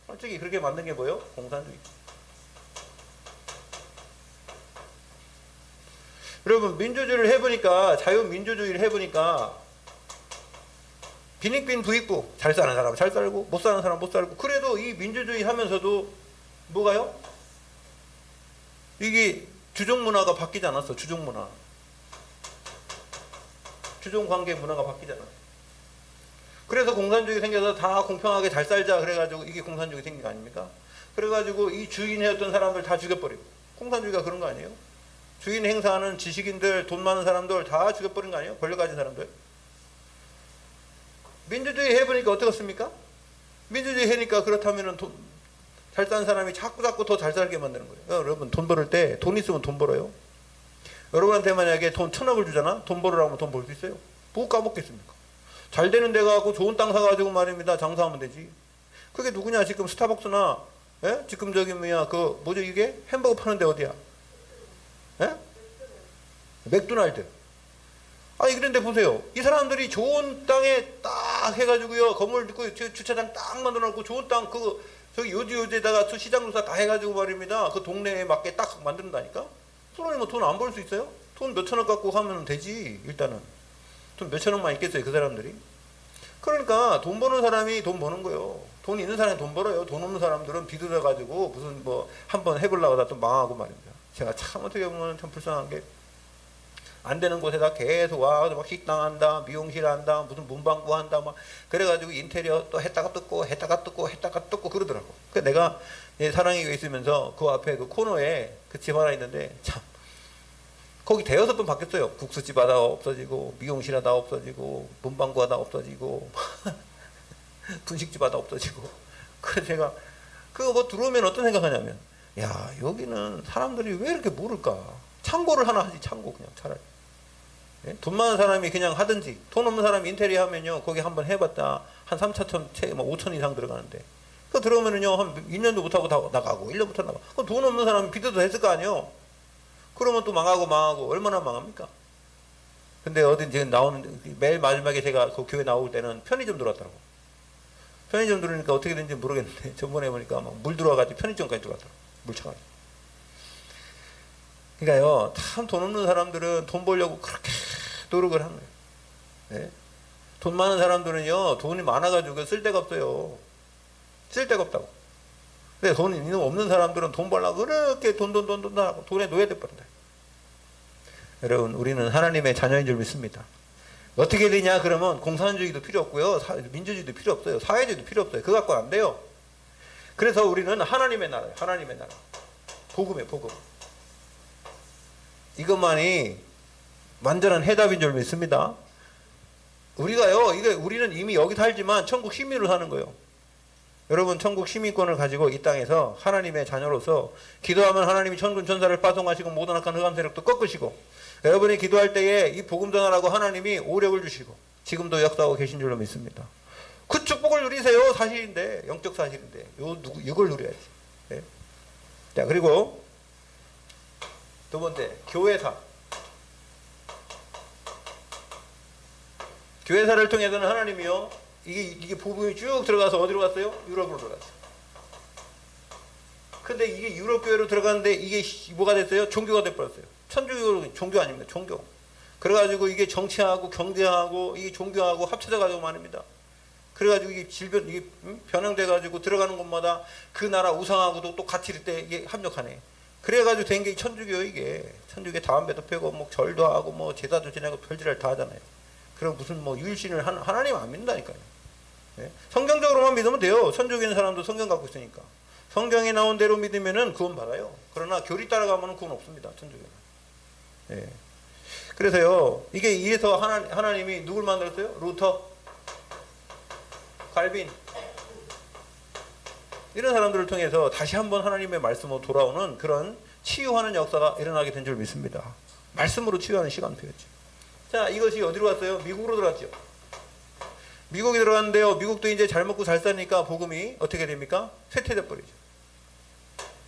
솔직히 그렇게 만든 게 뭐예요? 공산주의. 여러분, 민주주의를 해보니까, 자유민주주의를 해보니까, 빈익빈 부익부. 잘 사는 사람 잘 살고, 못 사는 사람 못 살고. 그래도 이 민주주의 하면서도 뭐가요? 이게 주종문화가 바뀌지 않았어. 주종문화. 주종관계 문화가 바뀌지 않았어. 그래서 공산주의 생겨서 다 공평하게 잘 살자 그래가지고 이게 공산주의 생긴 거 아닙니까? 그래가지고 이 주인이었던 사람들 다 죽여버리고. 공산주의가 그런 거 아니에요? 주인 행사하는 지식인들, 돈 많은 사람들 다 죽여버린 거 아니에요? 권력 가진 사람들. 민주주의 해보니까 어떻겠습니까? 민주주의 해니까 그렇다면은 잘 사는 사람이 자꾸 더 잘 살게 만드는 거예요. 여러분, 돈 벌을 때 돈 있으면 돈 벌어요. 여러분한테 만약에 돈 1,000억을 주잖아? 돈 벌으라고 하면 돈 벌 수 있어요? 뭐 까먹겠습니까? 잘 되는 데 가고 좋은 땅 사가지고 말입니다. 장사하면 되지. 그게 누구냐? 지금 스타벅스나, 예? 지금 저기 뭐죠 이게? 햄버거 파는데 어디야? 예? 맥도날드. 아니, 그런데 보세요. 이 사람들이 좋은 땅에 딱 해가지고요. 건물 짓고 주차장 딱 만들어 놓고 좋은 땅, 저기 요지에다가 시장 조사 다 해가지고 말입니다. 그 동네에 맞게 딱 만든다니까? 그러니 뭐 돈 안 벌 수 있어요? 돈 몇천억 갖고 하면 되지, 일단은. 돈 몇천억만 있겠어요, 그 사람들이? 그러니까 돈 버는 사람이 돈 버는 거예요. 돈 있는 사람이 돈 벌어요. 돈 없는 사람들은 비둘어가지고 무슨 뭐 한번 해보려고 하다 또 망하고 말입니다. 제가 참 어떻게 보면 참 불쌍한 게 안 되는 곳에다 계속 와서 막 식당 한다, 미용실 한다, 무슨 문방구 한다, 막 그래가지고 인테리어 또 했다가 뜯고 그러더라고. 그 내가 사랑이 있으면서 그 앞에 그 코너에 그 집 하나 있는데 참 거기 대여섯 번 바뀌었어요. 국수집 하다 없어지고, 미용실 하다 없어지고, 문방구 하다 없어지고, 분식집 하다 없어지고. 그래서 제가 그거 뭐 들어오면 어떤 생각하냐면, 야, 여기는 사람들이 왜 이렇게 모를까? 창고를 하나 하지, 창고 그냥 차라리. 예? 돈 많은 사람이 그냥 하든지, 돈 없는 사람이 인테리어 하면요, 거기 한번 해봤자 한 3,000, 5천 이상 들어가는데, 그거 들어오면은요, 한 2년도 못하고 다 나가고, 1년부터 나가고. 그럼 돈 없는 사람이 비대도 했을 거 아니에요? 그러면 또 망하고 얼마나 망합니까? 근데 어딘지 나오는 매일 마지막에 제가 그 교회 나올 때는 편의점 들어왔더라고. 편의점 들어오니까 어떻게 된지 모르겠는데 저번에 보니까 막 물 들어와가지고 편의점까지 들어왔더라고. 물 차가지고. 그러니까요, 참 돈 없는 사람들은 돈 벌려고 그렇게 노력을 하는 거예요. 네? 돈 많은 사람들은요, 돈이 많아가지고 쓸 데가 없어요. 쓸 데가 없다고. 근데 돈이 없는 사람들은 돈 벌려고 그렇게 돈 하고 돈에 노예돼 버린다. 여러분, 우리는 하나님의 자녀인 줄 믿습니다. 어떻게 되냐 그러면 공산주의도 필요 없고요, 민주주의도 필요 없어요, 사회주의도 필요 없어요. 그거 갖고 안 돼요. 그래서 우리는 하나님의 나라예요. 하나님의 나라. 복음이에요, 복음. 이것만이 완전한 해답인 줄 믿습니다. 우리는 이미 여기 살지만 천국 시민으로 사는 거예요. 여러분, 천국 시민권을 가지고 이 땅에서 하나님의 자녀로서 기도하면 하나님이 천군 천사를 파송하시고 모든 악한 흑암 세력도 꺾으시고, 여러분이 기도할 때에 이 복음 전하라고 하나님이 오력을 주시고 지금도 역사하고 계신 줄로 믿습니다. 그 축복을 누리세요. 사실인데, 영적 사실인데 이걸 누려야지. 네? 자, 그리고 두 번째, 교회사. 교회사를 통해서는 하나님이요, 이게 복음이 쭉 들어가서 어디로 갔어요? 유럽으로 들어갔어요. 근데 이게 유럽 교회로 들어갔는데 이게 뭐가 됐어요? 종교가 돼버렸어요. 천주교 종교 아닙니다. 종교. 그래가지고 이게 정치하고 경제하고 이게 종교하고 합쳐져가지고 말입니다. 그래가지고 이게 이게 변형돼가지고 들어가는 곳마다 그 나라 우상하고도 또 같이 이때 이게 합력하네. 그래가지고 된 게 천주교. 이게 천주교 담배도 펴고 뭐 절도 하고 뭐 제사도 지내고 별짓을 다 하잖아요. 그리고 무슨 뭐 유일신을 하나님 안 믿는다니까요. 네? 성경적으로만 믿으면 돼요. 천주교인 사람도 성경 갖고 있으니까. 성경에 나온 대로 믿으면은 구원 받아요. 그러나 교리 따라가면은 구원 없습니다. 천주교는. 네. 그래서요, 이래서 하나님이 누굴 만들었어요? 루터, 칼빈, 이런 사람들을 통해서 다시 한번 하나님의 말씀으로 돌아오는 그런 치유하는 역사가 일어나게 된 줄 믿습니다. 말씀으로 치유하는 시간표였죠. 자, 이것이 어디로 갔어요? 미국으로 들어갔죠. 미국이 들어갔는데요. 미국도 이제 잘 먹고 잘 사니까 복음이 어떻게 됩니까? 쇠퇴돼 버리죠.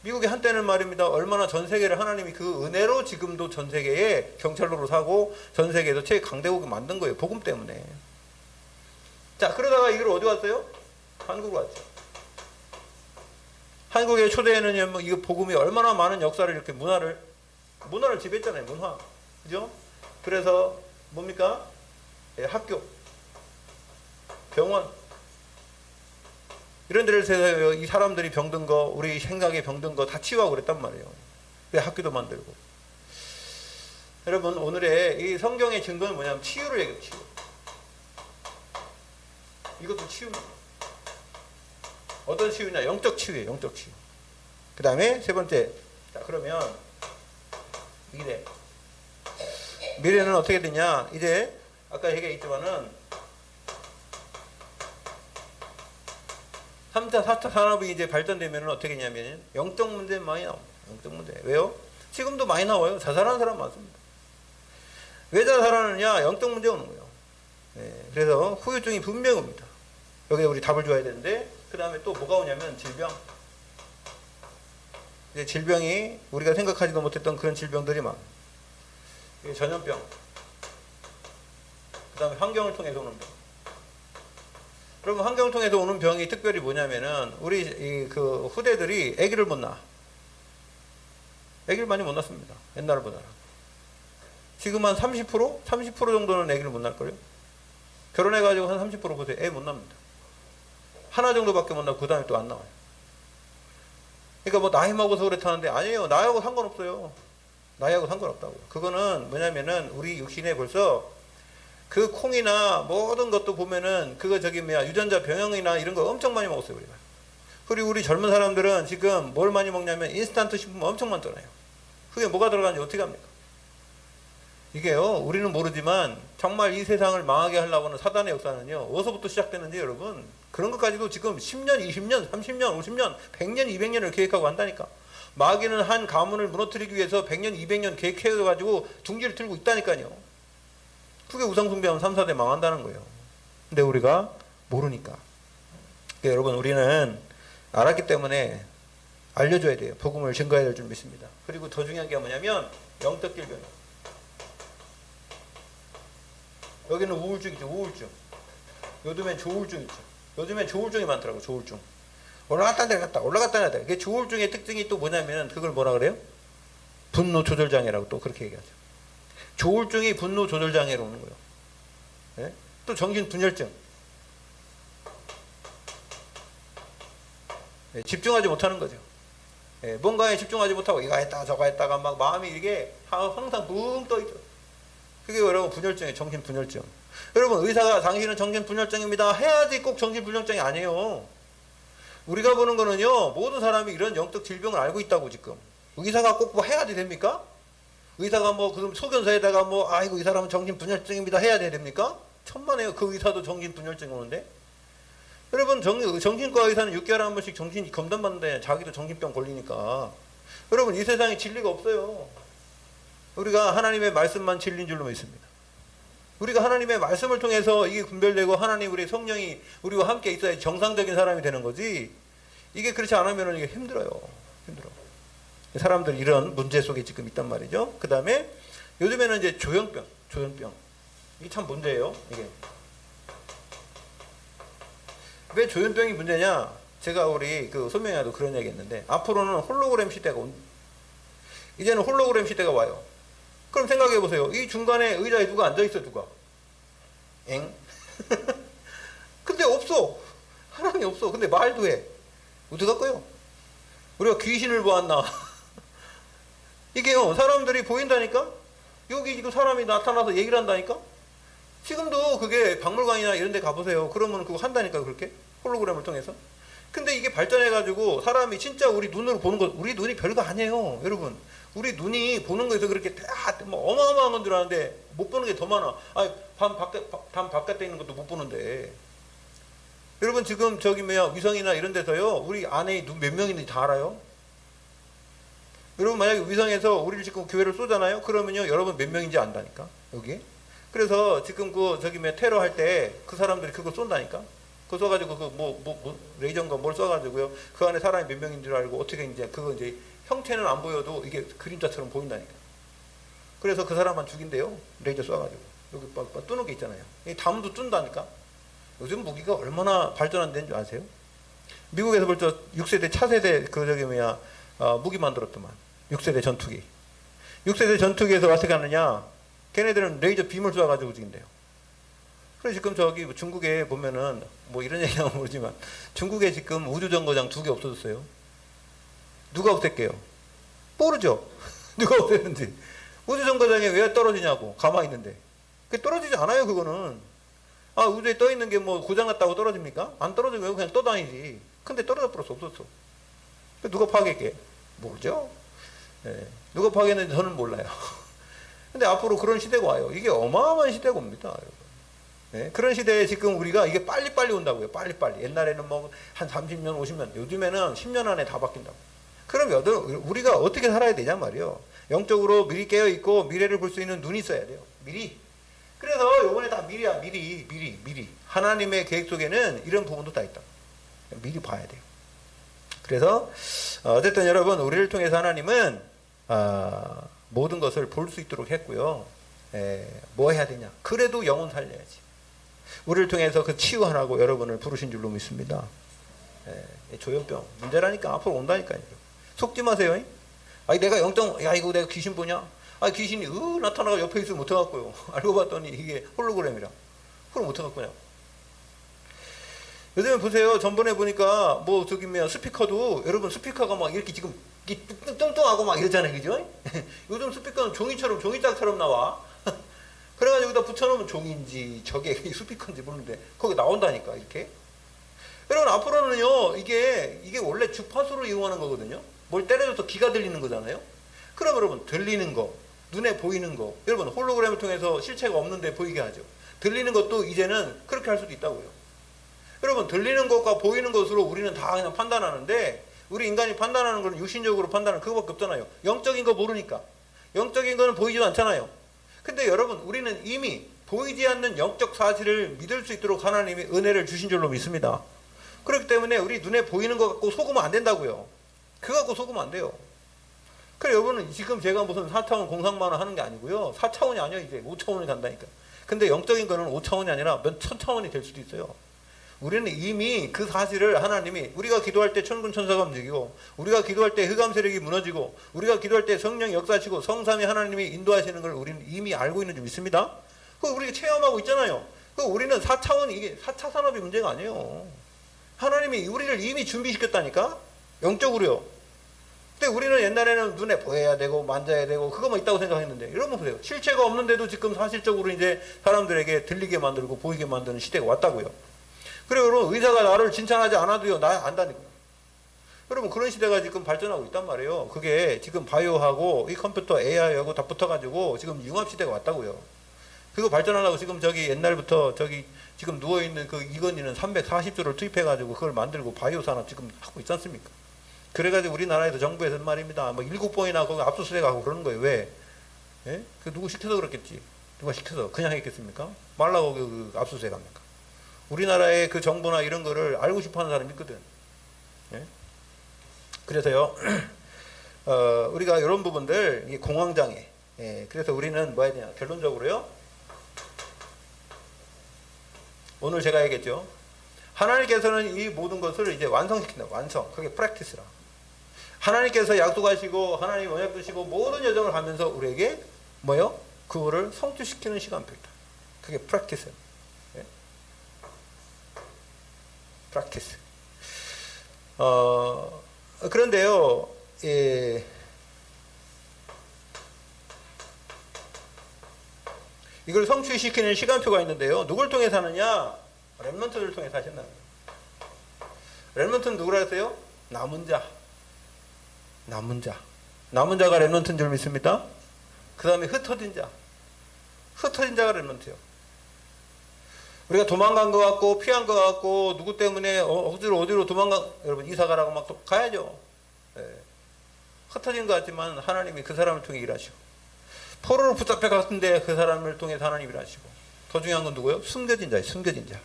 미국이 한때는 말입니다. 얼마나 전 세계를 하나님이 그 은혜로 지금도 전 세계에 경찰로로 사고 전 세계에서 최강대국을 만든 거예요. 복음 때문에. 자, 그러다가 이걸 어디 왔어요? 한국으로 왔죠. 한국의 초대에는 뭐 이거 복음이 얼마나 많은 역사를 이렇게 문화를 지배했잖아요. 문화. 그죠? 그래서 뭡니까? 예, 학교, 병원, 이런 데를 이 사람들이 병든 거, 우리 생각에 병든 거 다 치유하고 그랬단 말이에요. 그래 학교도 만들고. 여러분, 오늘의 이 성경의 증거는 뭐냐면 치유를 얘기해요. 치유. 이것도 치유입니다. 어떤 치유냐? 영적 치유예요. 영적 치유. 그 다음에 세 번째. 자, 그러면 미래는 어떻게 되냐? 이제 아까 얘기했지만은 3차, 4차 산업이 이제 발전되면 어떻게 했냐면 영적 문제 많이 나옵니다. 영적 문제. 왜요? 지금도 많이 나와요. 자살하는 사람 많습니다. 왜 자살하느냐? 영적 문제 오는 거예요. 네, 그래서 후유증이 분명히 옵니다. 여기에 우리 답을 줘야 되는데, 그 다음에 또 뭐가 오냐면 질병. 이제 질병이 우리가 생각하지도 못했던 그런 질병들이 많아요. 전염병. 그 다음에 환경을 통해서 오는 병. 그러면 환경을 통해서 오는 병이 특별히 뭐냐면은 우리 그 후대들이 아기를 못 낳아. 아기를 많이 못 낳습니다. 옛날보다. 지금 한 30%? 30% 정도는 아기를 못 낳을걸요? 결혼해가지고 한 30% 보세요. 애 못 낳습니다. 하나 정도밖에 못 낳고 그 다음에 또 안 나와요. 그러니까 뭐 나이 먹어서 그렇다는데 아니에요. 나이하고 상관없어요. 나이하고 상관없다고요. 그거는 뭐냐면은 우리 육신에 벌써 그 콩이나 모든 것도 보면은 그거 유전자 변형이나 이런 거 엄청 많이 먹었어요, 우리가. 그리고 우리 젊은 사람들은 지금 뭘 많이 먹냐면 인스턴트 식품 엄청 많잖아요. 그게 뭐가 들어가는지 어떻게 합니까? 이게요, 우리는 모르지만 정말 이 세상을 망하게 하려고 하는 사단의 역사는요, 어디서부터 시작되는지 여러분, 그런 것까지도 지금 10년, 20년, 30년, 50년, 100년, 200년을 계획하고 한다니까. 마귀는 한 가문을 무너뜨리기 위해서 100년, 200년 계획해가지고 둥지를 틀고 있다니까요. 그게 우상숭배하면 3, 4대 망한다는 거예요. 근데 우리가 모르니까. 그러니까 여러분, 우리는 알았기 때문에 알려줘야 돼요. 복음을 증거해야 될 줄 믿습니다. 그리고 더 중요한 게 뭐냐면 영적 질병. 여기는 우울증이죠. 우울증. 요즘엔 조울증 있죠. 요즘엔 조울증이 많더라고요. 조울증. 올라갔다 내려갔다 올라갔다 내려갔다. 이게 조울증의 특징이 또 뭐냐면 그걸 뭐라 그래요? 분노 조절 장애라고 또 그렇게 얘기하죠. 조울증이 분노 조절 장애로 오는 거예요. 네? 또 정신 분열증. 네, 집중하지 못하는 거죠. 네, 뭔가에 집중하지 못하고 이거 했다가 저거 했다가 막 마음이 이게 항상 붕 떠 있죠. 그게 여러분 분열증이에요. 정신 분열증. 여러분, 의사가 당신은 정신 분열증입니다 해야지 꼭 정신 분열증이 아니에요. 우리가 보는 거는요, 모든 사람이 이런 영적 질병을 알고 있다고. 지금 의사가 꼭 뭐 해야지 됩니까? 의사가 뭐 그럼 소견서에다가 뭐 아이고 이 사람은 정신분열증입니다 해야 됩니까? 천만에요. 그 의사도 정신분열증 오는데. 여러분, 정신과 의사는 6개월에 한 번씩 정신 검단 받는데 자기도 정신병 걸리니까. 여러분, 이 세상에 진리가 없어요. 우리가 하나님의 말씀만 진리인 줄로 믿습니다. 우리가 하나님의 말씀을 통해서 이게 분별되고 하나님 우리 성령이 우리와 함께 있어야 정상적인 사람이 되는 거지. 이게 그렇지 않으면 이게 힘들어요. 힘들어. 사람들이 이런 문제 속에 지금 있단 말이죠. 그 다음에 요즘에는 이제 조현병. 이게 참 문제예요. 이게. 왜 조현병이 문제냐? 제가 우리 그 소명이와도 그런 얘기 했는데, 앞으로는 홀로그램 시대가 이제는 홀로그램 시대가 와요. 그럼 생각해 보세요. 이 중간에 의자에 누가 앉아있어, 누가? 엥? 근데 없어. 하나님이 없어. 근데 말도 해. 어디 갈까요? 우리가 귀신을 보았나? 이게요, 사람들이 보인다니까? 여기 지금 사람이 나타나서 얘기를 한다니까? 지금도 그게 박물관이나 이런 데 가보세요. 그러면 그거 한다니까, 그렇게? 홀로그램을 통해서. 근데 이게 발전해가지고 사람이 진짜 우리 눈으로 보는 거, 우리 눈이 별거 아니에요. 여러분. 우리 눈이 보는 거에서 그렇게 뭐 어마어마한 건 줄 아는데 못 보는 게 더 많아. 아니, 밤 바깥에 있는 것도 못 보는데. 여러분, 지금 위성이나 이런 데서요, 우리 안에 눈 몇 명인지 다 알아요? 여러분, 만약에 위성에서 우리를 지금 교회를 쏘잖아요? 그러면요, 여러분 몇 명인지 안다니까? 여기? 그래서 지금 그 저기 뭐 테러 할 때 그 사람들이 그거 쏜다니까. 그거 쏴가지고 그 레이저인가 뭘 쏴가지고요. 그 안에 사람이 몇 명인 줄 알고 어떻게 이제 그거 이제 형태는 안 보여도 이게 그림자처럼 보인다니까. 그래서 그 사람만 죽인대요. 레이저 쏴가지고 여기 막 뜨는 게 있잖아요. 이 담도 뜬다니까. 요즘 무기가 얼마나 발전한 데인 줄 아세요? 미국에서 벌써 6세대 차세대 그 저기 뭐야 무기 만들었더만. 6세대 전투기. 6세대 전투기에서 어떻게 하느냐? 걔네들은 레이저 빔을 쏴가지고 죽인대요. 그래서 지금 저기 중국에 보면은 뭐 이런 얘기하면 모르지만 중국에 지금 우주정거장 2개 없어졌어요. 누가 없앴게요? 모르죠. 누가 없앴는지. 우주정거장이 왜 떨어지냐고 가만히 있는데. 그게 떨어지지 않아요. 그거는. 아 우주에 떠 있는 게 뭐 고장났다고 떨어집니까? 안 떨어지면 그냥 떠다니지. 근데 떨어져 버렸어. 없었어. 누가 파괴했게? 모르죠. 네. 누가 파괴했는지 저는 몰라요. 근데 앞으로 그런 시대가 와요. 이게 어마어마한 시대가 옵니다. 여러분. 네? 그런 시대에 지금 우리가 이게 빨리빨리 온다고요. 빨리빨리. 옛날에는 뭐 한 30년, 50년, 요즘에는 10년 안에 다 바뀐다고. 그럼 우리가 어떻게 살아야 되냐 말이요. 영적으로 미리 깨어있고 미래를 볼 수 있는 눈이 있어야 돼요. 미리. 그래서 요번에 다 미리야. 미리. 하나님의 계획 속에는 이런 부분도 다 있다. 미리 봐야 돼요. 그래서 어쨌든 여러분 우리를 통해서 하나님은 모든 것을 볼 수 있도록 했고요. 뭐 해야 되냐? 그래도 영혼 살려야지. 우리를 통해서 그 치유하라고 여러분을 부르신 줄로 믿습니다. 조현병 문제라니까 앞으로 온다니까요. 속지 마세요. 아니 내가 야 이거 내가 귀신 보냐? 아 귀신이 나타나가 옆에 있으면 못해갖고요. 알고 봤더니 이게 홀로그램이라. 그럼 못해갖고요. 요즘에 보세요. 전번에 보니까 뭐 저기 뭐야 스피커도 여러분 스피커가 막 이렇게 지금 뚱뚱하고 막 이러잖아요. 그죠? 요즘 스피커는 종이짝처럼 나와. 그래가지고 여기다 붙여놓으면 종인지 저게 스피커인지 모르는데 거기 나온다니까 이렇게. 여러분 앞으로는요 이게 원래 주파수로 이용하는 거거든요. 뭘 때려줘서 귀가 들리는 거잖아요. 그럼 여러분 들리는 거, 눈에 보이는 거, 여러분 홀로그램을 통해서 실체가 없는데 보이게 하죠. 들리는 것도 이제는 그렇게 할 수도 있다고요. 여러분 들리는 것과 보이는 것으로 우리는 다 그냥 판단하는데 우리 인간이 판단하는 건 육신적으로 판단하는 그거밖에 없잖아요. 영적인 거 모르니까. 영적인 거는 보이지도 않잖아요. 근데 여러분 우리는 이미 보이지 않는 영적 사실을 믿을 수 있도록 하나님이 은혜를 주신 줄로 믿습니다. 그렇기 때문에 우리 눈에 보이는 거 갖고 속으면 안 된다고요. 그거 갖고 속으면 안 돼요. 그래 여러분은 지금 제가 무슨 4차원 공상만을 하는 게 아니고요. 4차원이 아니야 이제 5차원이 간다니까. 근데 영적인 거는 5차원이 아니라 몇 천차원이 될 수도 있어요. 우리는 이미 그 사실을 하나님이 우리가 기도할 때 천군 천사가 움직이고 우리가 기도할 때 흑암 세력이 무너지고 우리가 기도할 때 성령이 역사하시고 성삼위 하나님이 인도하시는 걸 우리는 이미 알고 있는 줄 믿습니다. 그거 우리가 체험하고 있잖아요. 그 우리는 4차원 이게 4차 산업이 문제가 아니에요. 하나님이 우리를 이미 준비시켰다니까 영적으로요. 근데 우리는 옛날에는 눈에 보여야 되고 만져야 되고 그거만 있다고 생각했는데 여러분 보세요. 실체가 없는데도 지금 사실적으로 이제 사람들에게 들리게 만들고 보이게 만드는 시대가 왔다고요. 그리고 여러분 의사가 나를 진찰하지 않아도요 나 안다니까요. 여러분 그런 시대가 지금 발전하고 있단 말이에요. 그게 지금 바이오하고 이 컴퓨터 AI하고 다 붙어가지고 지금 융합 시대가 왔다고요. 그거 발전하려고 지금 저기 옛날부터 저기 지금 누워있는 그 이건희는 340조를 투입해가지고 그걸 만들고 바이오 산업 지금 하고 있지 않습니까? 그래가지고 우리나라에도 정부에서 말입니다. 뭐 7번이나 거기 압수수색하고 그러는 거예요. 왜? 예? 그 누구 시켜서 그랬겠지. 누가 시켜서 그냥 했겠습니까? 말라고 그 압수수색 합니까? 우리나라의 그 정보나 이런 거를 알고 싶어 하는 사람이 있거든. 예? 그래서요, 우리가 이런 부분들, 이게 공황장애. 예, 그래서 우리는 뭐 해야 되냐. 결론적으로요, 오늘 제가 얘기했죠. 하나님께서는 이 모든 것을 이제 완성시킨다. 완성. 그게 프랙티스라. 하나님께서 약속하시고, 하나님 언약 주시고, 모든 여정을 하면서 우리에게 뭐요? 그거를 성취시키는 시간표이다. 그게 프랙티스예요. 프랙티스. 그런데요, 예, 이걸 성취시키는 시간표가 있는데요. 누굴 통해서 하느냐? 렘넌트를 통해서 하신다. 렘넌트는 누구라 했어요? 남은 자. 남은 자. 남은 자가 렘넌트인 줄 믿습니다. 그 다음에 흩어진 자. 흩어진 자가 렘넌트예요. 우리가 도망간 것 같고 피한 것 같고 누구 때문에 어디로 도망가 여러분 이사 가라고 막 가야죠. 예. 흩어진 것 같지만 하나님이 그 사람을 통해 일하시고 포로로 붙잡혀 갔는데 그 사람을 통해서 하나님이 일하시고, 더 중요한 건 누구예요? 숨겨진 자예요. 숨겨진 자.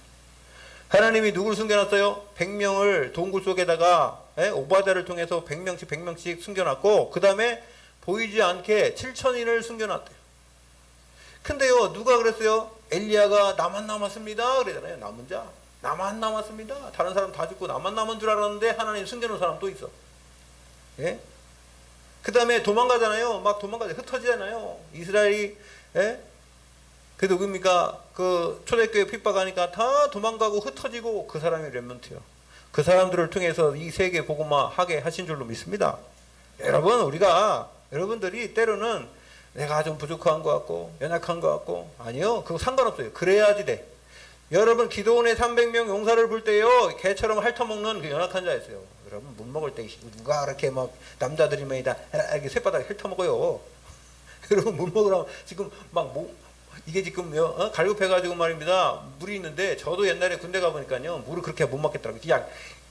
하나님이 누구를 숨겨놨어요? 100명을 동굴 속에다가 오바댜를 통해서 100명씩 숨겨놨고, 그 다음에 보이지 않게 7천인을 숨겨놨대요. 근데요, 누가 그랬어요? 엘리야가 나만 남았습니다 그러잖아요. 남은 자, 나만 남았습니다. 다른 사람 다 죽고 나만 남은 줄 알았는데 하나님 숨겨놓은 사람 또 있어. 예? 그 다음에 도망가잖아요. 막 도망가죠. 흩어지잖아요. 이스라엘이. 예? 그 누굽니까? 그 초대교회 핍박하니까 다 도망가고 흩어지고, 그 사람이 렘넌트요. 그 사람들을 통해서 이 세계 복음화 하게 하신 줄로 믿습니다. 여러분들이 때로는 내가 좀 부족한 것 같고 연약한 것 같고, 아니요, 그거 상관없어요. 그래야지 돼. 여러분 기도원의 300명 용사를 볼 때요, 개처럼 핥아먹는 그 연약한 자였어요. 여러분 못 먹을 때 누가 이렇게 막 남자들이면 다 이렇게 쇳바닥에 핥아먹어요. 여러분 못 먹으라면 지금 막 이게 지금요, 갈급해가지고 말입니다. 물이 있는데, 저도 옛날에 군대 가보니까요, 물을 그렇게 못 먹겠더라고요.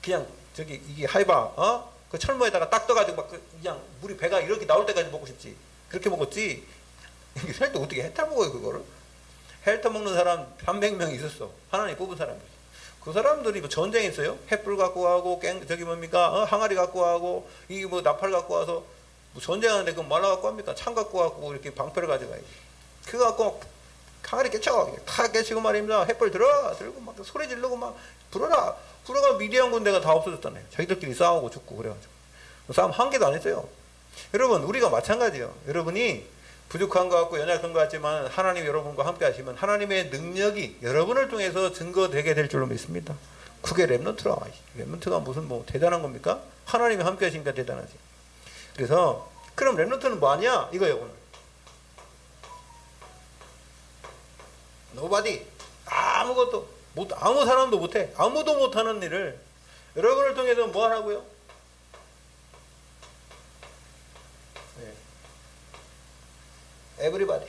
그냥 저기 이게 하이바, 그 철모에다가 딱 떠가지고 막 그냥 물이 배가 이렇게 나올 때까지 먹고 싶지. 그렇게 먹었지. 이게 살도 어떻게 핥아 먹어요, 그거를? 핥아 먹는 사람 300명이 있었어. 하나님 뽑은 사람들. 그 사람들이 뭐 전쟁에 있어요? 횃불 갖고 가고, 항아리 갖고 가고, 이게 뭐 나팔 갖고 와서 뭐 전쟁하는데 그거 뭐라 갖고 합니까? 창 갖고 가고 이렇게 방패를 가져가야지. 그거 갖고 항아리 깨쳐. 다 깨치고 말입니다. 횃불 들고 막 소리 지르고 막 불어라. 불어가 미디안 군대가 다 없어졌잖아요. 자기들끼리 싸우고 죽고 그래가지고. 싸움 한 개도 안 했어요. 여러분, 우리가 마찬가지예요. 여러분이 부족한 것 같고 연약한 것 같지만 하나님 여러분과 함께 하시면 하나님의 능력이 여러분을 통해서 증거되게 될 줄로 믿습니다. 그게 렘넌트가 무슨 뭐 대단한 겁니까? 하나님이 함께 하시니까 대단하지. 그래서 그럼 렘넌트는 뭐 하냐? 이거예요, 오늘. Nobody. 아무것도 아무 사람도 못해. 아무도 못하는 일을 여러분을 통해서 뭐 하라고요? Everybody.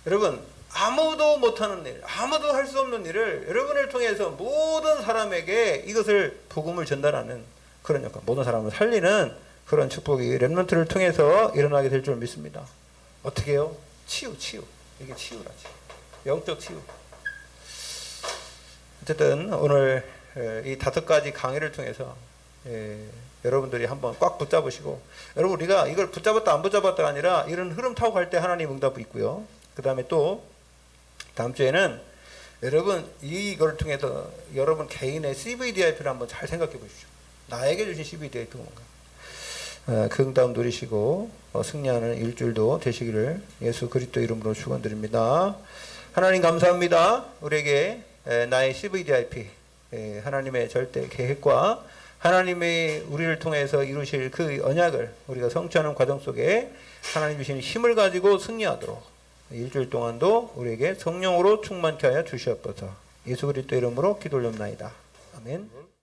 여러분, 아무도 못하는 일, 아무도 할 수 없는 일을 여러분을 통해서 모든 사람에게 이것을 복음을 전달하는 그런 역할, 모든 사람을 살리는 그런 축복이 렘넌트를 통해서 일어나게 될 줄 믿습니다. 어떻게 해요? 치유. 이게 치유라지. 영적 치유. 어쨌든 오늘 이 5가지 강의를 통해서 여러분들이 한번 꽉 붙잡으시고, 여러분 우리가 이걸 붙잡았다 안 붙잡았다가 아니라 이런 흐름 타고 갈 때 하나님 응답이 있고요. 그 다음에 또 다음 주에는 여러분 이걸 통해서 여러분 개인의 CVDIP를 한번 잘 생각해 보십시오. 나에게 주신 CVDIP가 뭔가. 그 응답 누리시고 승리하는 일주일도 되시기를 예수 그리스도 이름으로 축원드립니다. 하나님 감사합니다. 우리에게 나의 CVDIP, 하나님의 절대 계획과 하나님의 우리를 통해서 이루실 그 언약을 우리가 성취하는 과정 속에 하나님 주신 힘을 가지고 승리하도록 일주일 동안도 우리에게 성령으로 충만케 하여 주시옵소서. 예수 그리스도 이름으로 기도 올립나이다. 아멘.